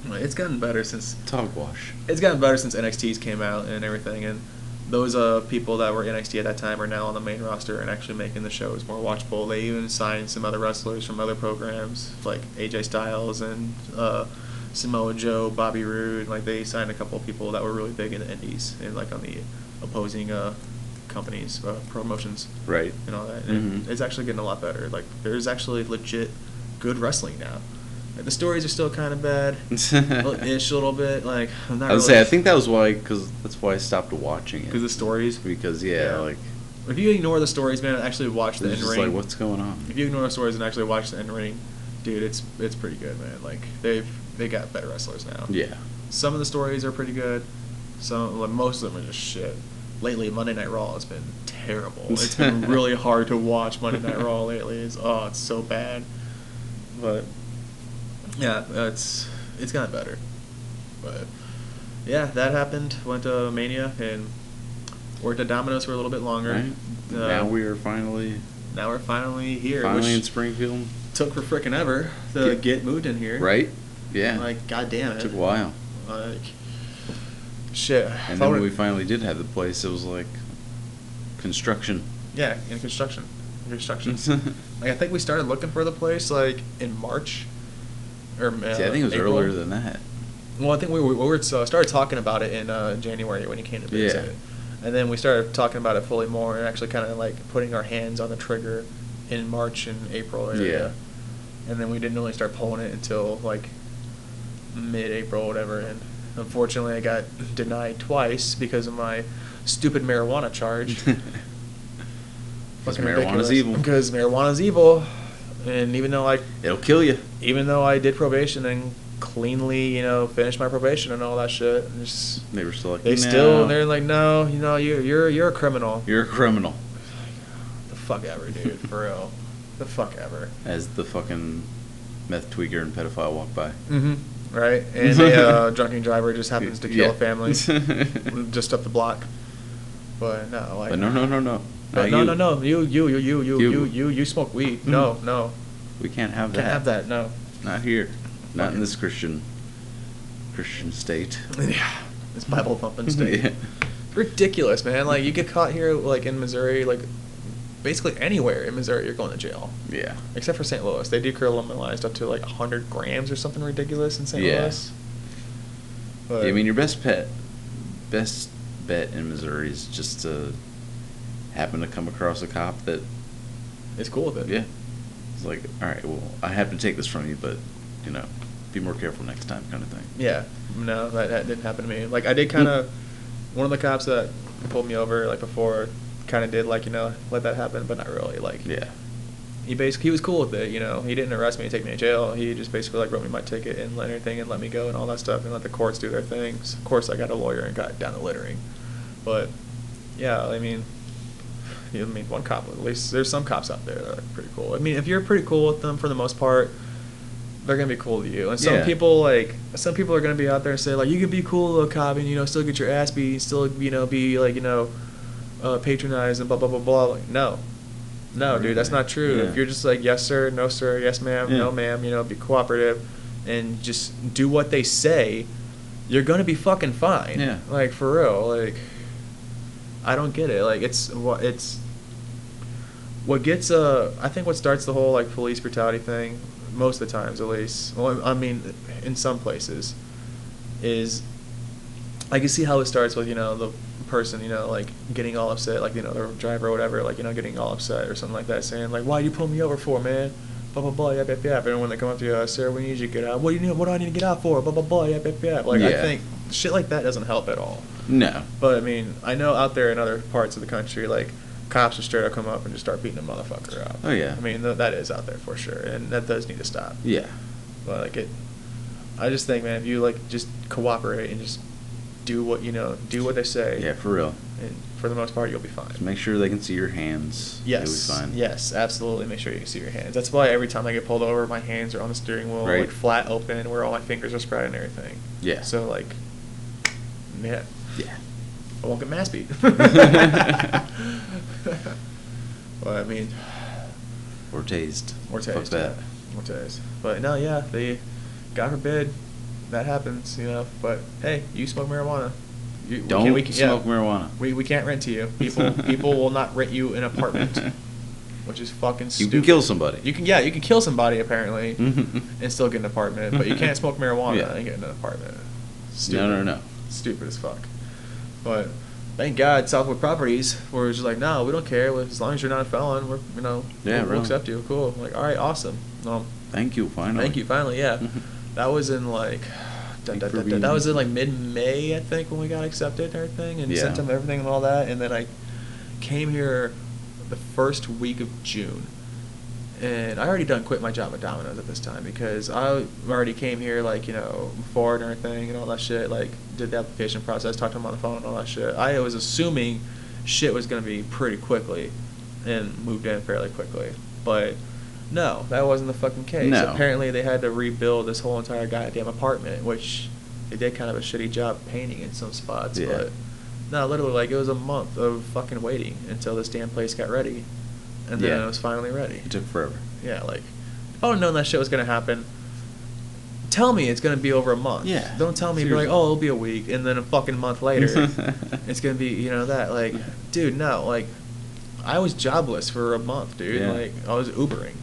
Like, it's gotten better since Hogwash. It's gotten better since NXT's came out and everything, and those people that were NXT at that time are now on the main roster and actually making the shows more watchable. They even signed some other wrestlers from other programs like AJ Styles and Samoa Joe, Bobby Roode. Like, they signed a couple of people that were really big in the indies and like on the opposing companies, promotions, right, and all that. And it's actually getting a lot better. Like, there's actually legit good wrestling now. Like, the stories are still kind of bad, ish a little bit. Like, I'm not. I think that was why, because that's why I stopped watching it. Because the stories. Because like, if you ignore the stories, man, and actually watch the in ring. Like, what's going on? If you ignore the stories and actually watch the in ring, dude, it's pretty good, man. Like, they got better wrestlers now. Yeah. Some of the stories are pretty good. Most of them are just shit. Lately, Monday Night Raw has been terrible. It's been really hard to watch Monday Night Raw lately. It's so bad. But yeah, it's gotten better. But yeah, that happened. Went to Mania and worked at Domino's for a little bit longer. Right. Now we're finally here. Finally in Springfield. Took for frickin' ever to get moved in here. Right. Yeah. Like, goddamn it. Took a while. Like, shit. And then when we finally did have the place, it was like construction. Yeah, in construction. Like, I think we started looking for the place like in March. Or See, I think it was April. earlier than that. Well, I think we started talking about it in January when you came to visit. Yeah. And then we started talking about it fully more and actually kind of like putting our hands on the trigger in March and April area. Yeah. And then we didn't really start pulling it until like mid-April or whatever. And unfortunately, I got denied twice because of my stupid marijuana charge. Because marijuana's evil. Because marijuana's evil. And even though it'll kill you. Even though I did probation and cleanly, finished my probation and all that shit, and just they were still like, they're like, no, you're a criminal. You're a criminal. The fuck ever, dude, for real. The fuck ever. As the fucking meth tweaker and pedophile walk by. Right, and a drunken driver just happens to kill a family just up the block. But no, like. But no. But no. You smoke weed. No. We can't have that. Can't have that. No. Not here. Not in this Christian state. Yeah. This Bible thumping state. Yeah. Ridiculous, man. Like, you get caught here, like in Missouri, like basically anywhere in Missouri, you're going to jail. Yeah. Except for St. Louis, they decriminalized up to like 100 grams or something ridiculous in St. Louis. But, yeah, I mean, your best bet in Missouri is just to happen to come across a cop that is cool with it. Yeah. It's like, all right, well, I have to take this from you, but, be more careful next time, kind of thing. Yeah. No, that didn't happen to me. Like, I did kind of, one of the cops that pulled me over, like, before, kind of did, like, let that happen, but not really. Like, yeah. He was cool with it, He didn't arrest me and take me to jail. He just basically, like, wrote me my ticket and everything and let me go and all that stuff and let the courts do their things. Of course, I got a lawyer and got down to littering. But, yeah, I mean, one cop, at least there's some cops out there that are pretty cool. I mean, if you're pretty cool with them for the most part, they're going to be cool to you. And some people are going to be out there and say, like, you can be cool to a cop and, still get your ass beat and still, be, like, patronized and blah, blah, blah, blah. Like, no, dude, that's not true. Yeah. If you're just like, yes, sir, no, sir, yes, ma'am, no, ma'am, be cooperative and just do what they say, you're going to be fucking fine. Yeah. Like, for real. Like, I don't get it. Like, what gets I think what starts the whole like police brutality thing, most of the times at least. Well, I mean, in some places, is I can see how it starts with the person like getting all upset, like the driver or whatever, like getting all upset or something like that, saying like, why'd you pull me over for, man? blah blah blah, yap yap yap. And when they come up to you, sir, we need you to get out. What do you need? What do I need to get out for? Blah blah blah, yap yap yap. Like I think shit like that doesn't help at all. No. But I mean, I know out there in other parts of the country, like cops will straight up come up and just start beating a motherfucker up. Oh yeah. I mean, that is out there for sure, and that does need to stop. Yeah. But like I just think, man, if you like just cooperate and just do what do what they say. Yeah, for real. And for the most part, you'll be fine. Just make sure they can see your hands. Yes. You'll be fine. Yes, absolutely. Make sure you can see your hands. That's why every time I get pulled over, my hands are on the steering wheel, Right. like flat open, where all my fingers are spread and everything. Yeah. So like, yeah. Yeah. I won't get mass beat. Well, I mean, Or tased. or tased. Fuck that. Yeah. Or tased. But no, yeah, God forbid that happens, But hey, you smoke marijuana. Don't smoke marijuana. We can't rent to you. People will not rent you an apartment, which is fucking You stupid. can kill somebody. You can kill somebody apparently, and still get an apartment, but you can't smoke marijuana and get an apartment. Stupid. No. Stupid as fuck. But thank God, Southwood Properties were just like, no, we don't care. As long as you're not a felon, we'll really. accept you. Cool. I'm like, all right, awesome. Thank you, finally. Thank you, finally. Yeah, that was in like. That was in like mid-May, I think, when we got accepted and everything, and sent them everything and all that. And then I came here the first week of June, and I already quit my job at Domino's at this time because I already came here before and everything and all that shit. Like did the application process, talked to them on the phone and all that shit. I was assuming shit was gonna be pretty quickly, and moved in fairly quickly, but. No, that wasn't the fucking case. No. Apparently they had to rebuild this whole entire goddamn apartment, which they did kind of a shitty job painting in some spots. Yeah. But no, literally, it was a month of fucking waiting until this damn place got ready. And then it was finally ready. It took forever. Yeah, if I would have known that shit was going to happen, tell me it's going to be over a month. Yeah. Don't tell me, be like, oh, it'll be a week, and then a fucking month later, it's going to be, that. Dude, no, I was jobless for a month, dude. Yeah. I was Ubering.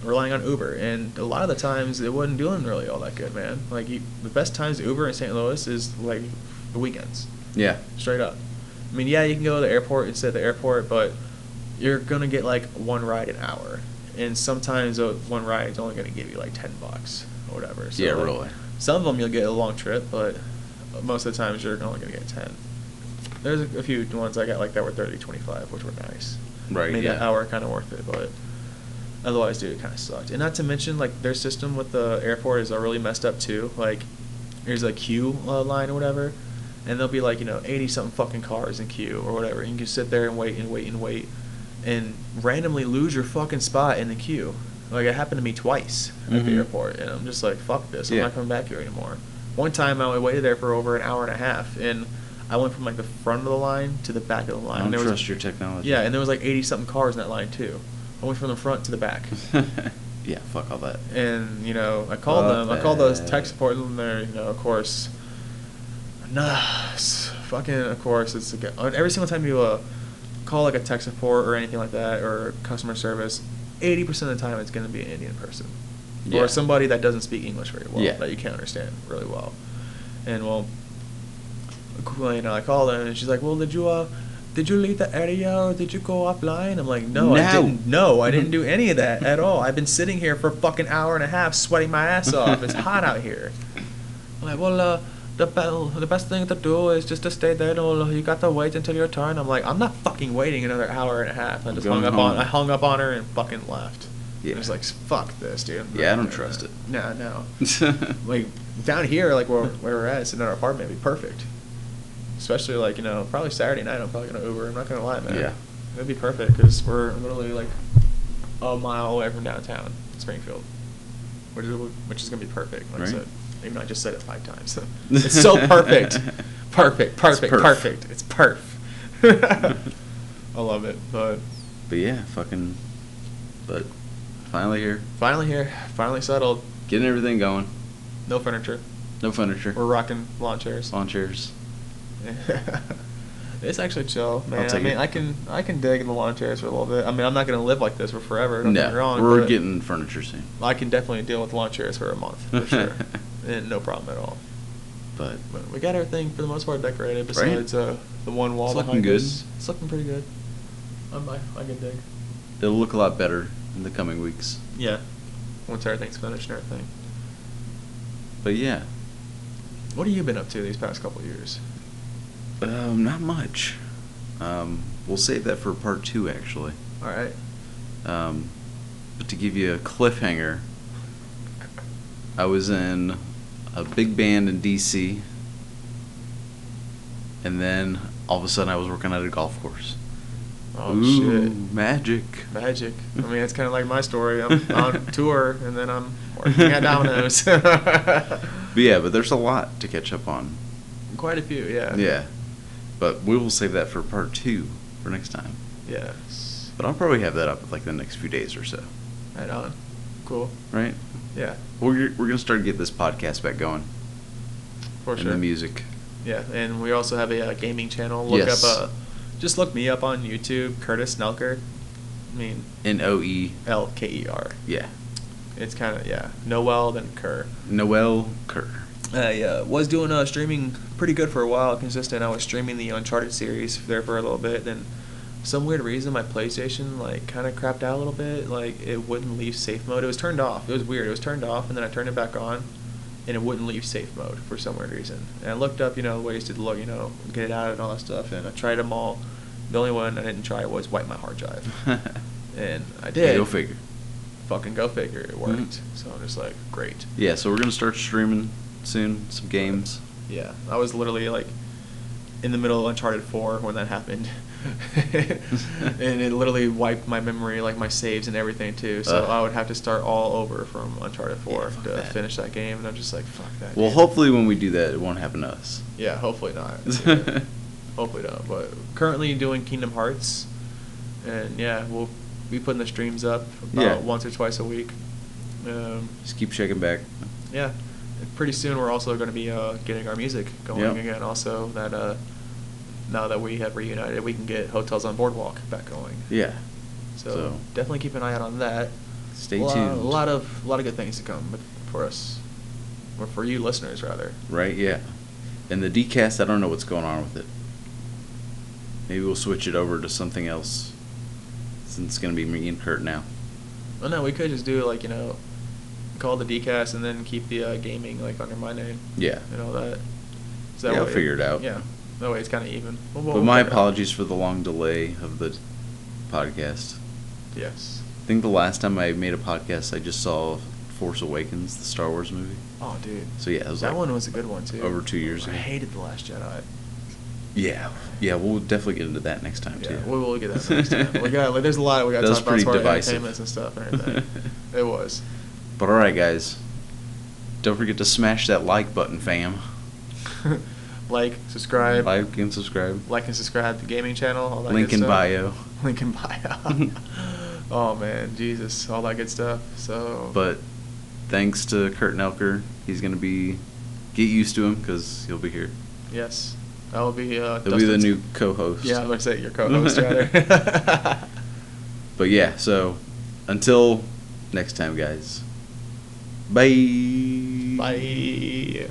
Relying on Uber, and a lot of the times it wasn't doing really all that good, man. The best times to Uber in St. Louis is the weekends. Yeah. Straight up. I mean, yeah, you can go to the airport and sit at the airport, but you're gonna get one ride an hour, and sometimes one ride is only gonna give you $10 or whatever. So, Yeah, really. Some of them you'll get a long trip, but most of the times you're only gonna get 10. There's a few ones I got that were 30, 25, which were nice. Right. Made that hour kind of worth it, but. Otherwise, dude, it kind of sucked. And not to mention, their system with the airport is really messed up, too. There's a queue line or whatever, and there'll be, 80-something fucking cars in queue or whatever. And you can sit there and wait and wait and wait and randomly lose your fucking spot in the queue. It happened to me twice at the airport, and I'm just like, fuck this. I'm not coming back here anymore. One time, I waited there for over an hour and a half, and I went from, the front of the line to the back of the line. I don't trust your technology. Yeah, and there was, 80-something cars in that line, too. I went from the front to the back. Yeah, fuck all that. And, I called them. I called those tech support, and they're, of course, of course, it's every single time you call a tech support or anything like that, or customer service, 80% of the time it's going to be an Indian person. Yeah. Or somebody that doesn't speak English very well, Yeah. that you can't understand really well. And, I called her, and she's like, well, did you leave the area or did you go offline? I'm like, no, I didn't. No, I didn't do any of that at all. I've been sitting here for a fucking hour and a half sweating my ass off. It's hot out here. I'm like, well, the best thing to do is just to stay there. You got to wait until your turn. I'm like, I'm not fucking waiting another hour and a half. I just hung up on her and fucking left. Yeah. I was like, fuck this, dude. Yeah, I don't trust it. No. Down here, where we're at, sitting in our apartment, it'd be perfect. Especially probably Saturday night, I'm probably gonna Uber. I'm not gonna lie, man. Yeah. It'd be perfect because we're literally a mile away from downtown Springfield, which is gonna be perfect. Like I said, even though I just said it 5 times. It's so perfect, perfect. It's perf. I love it, but yeah, but finally here. Finally settled. Getting everything going. No furniture. We're rocking lawn chairs. It's actually chill, man. I can dig the lawn chairs for a little bit. I mean, I'm not gonna live like this for forever. Don't get me wrong. We're getting furniture soon. I can definitely deal with lawn chairs for a month for sure, and no problem at all. But we got everything for the most part decorated besides the one wall behind good. us. It's looking pretty good. I can dig. It'll look a lot better in the coming weeks. Yeah, once everything's finished and everything. But yeah, What have you been up to these past couple of years? not much. We'll save that for part 2, actually. All right. But to give you a cliffhanger, I was in a big band in DC, and then all of a sudden I was working at a golf course. Oh, Ooh, shit. magic. Magic. I mean, it's kind of like my story. I'm on tour, and then I'm working at Domino's. But yeah, but there's a lot to catch up on. Quite a few, yeah. Yeah. But we will save that for part 2 for next time. Yes. But I'll probably have that up like the next few days or so. Right on. Cool. Right? Yeah. We're going to start to get this podcast back going. For and sure. the music. Yeah, and we also have a gaming channel. Look Yes. up, just look me up on YouTube, Curtis Noelker. I mean, Noe. Lker. Yeah. It's kind of, yeah, Noel, then Kerr. Noelker. I was doing streaming pretty good for a while, consistent. I was streaming the Uncharted series there for a little bit. Then, some weird reason, my PlayStation like kind of crapped out a little bit. Like it wouldn't leave safe mode. It was turned off. It was weird. It was turned off, and then I turned it back on, and it wouldn't leave safe mode for some weird reason. And I looked up, ways to look, get it out and all that stuff. And I tried them all. The only one I didn't try was wipe my hard drive, and I did. Yeah, go figure. Fucking go figure. It worked. So I'm just like, great. Yeah, so we're going to start streaming soon, some games. Yeah, I was literally like in the middle of Uncharted 4 when that happened. And it literally wiped my memory, like my saves and everything too. So I would have to start all over from Uncharted 4 to finish that game. And I'm just like, fuck that. Well, game. hopefully when we do that, it won't happen to us. Yeah, hopefully not. Yeah. Hopefully not. But currently doing Kingdom Hearts. And yeah, we'll be putting the streams up about once or twice a week. Just keep checking back. Yeah. Pretty soon we're also going to be getting our music going again. Also, that now that we have reunited, we can get Hotels on Boardwalk back going. Yeah. So definitely keep an eye out on that. Stay tuned. A lot of good things to come for us, or for you listeners rather. Right. Yeah. And the DKast, I don't know what's going on with it. Maybe we'll switch it over to something else, since it's going to be me and Curt now. Well, no, we could just do like call the DKast and then keep the gaming like under my name. Yeah. And all that. So I'll figure it out. Yeah. That way it's kind of even. But my apologies for the long delay of the podcast. Yes. I think the last time I made a podcast, I just saw Force Awakens, the Star Wars movie. Oh, dude. So yeah, it was that one was a good one too. Over 2 years ago. I hated The Last Jedi. Yeah, we'll definitely get into that next time too. Yeah, we will get that next time. We got there's a lot we got to talk about as far as entertainments and stuff and everything. It was. But all right, guys, don't forget to smash that like button, fam. Like, subscribe. Like and subscribe. Like and subscribe to the gaming channel. All that Link good in stuff. bio. Link in bio. Oh man, Jesus, all that good stuff. So. But thanks to Curt Noelker, he's gonna get used to him because he'll be here. Yes. That will be. He'll be the new co-host. Yeah, I was going to say your co-host rather. But yeah, so until next time, guys. Bye. Bye.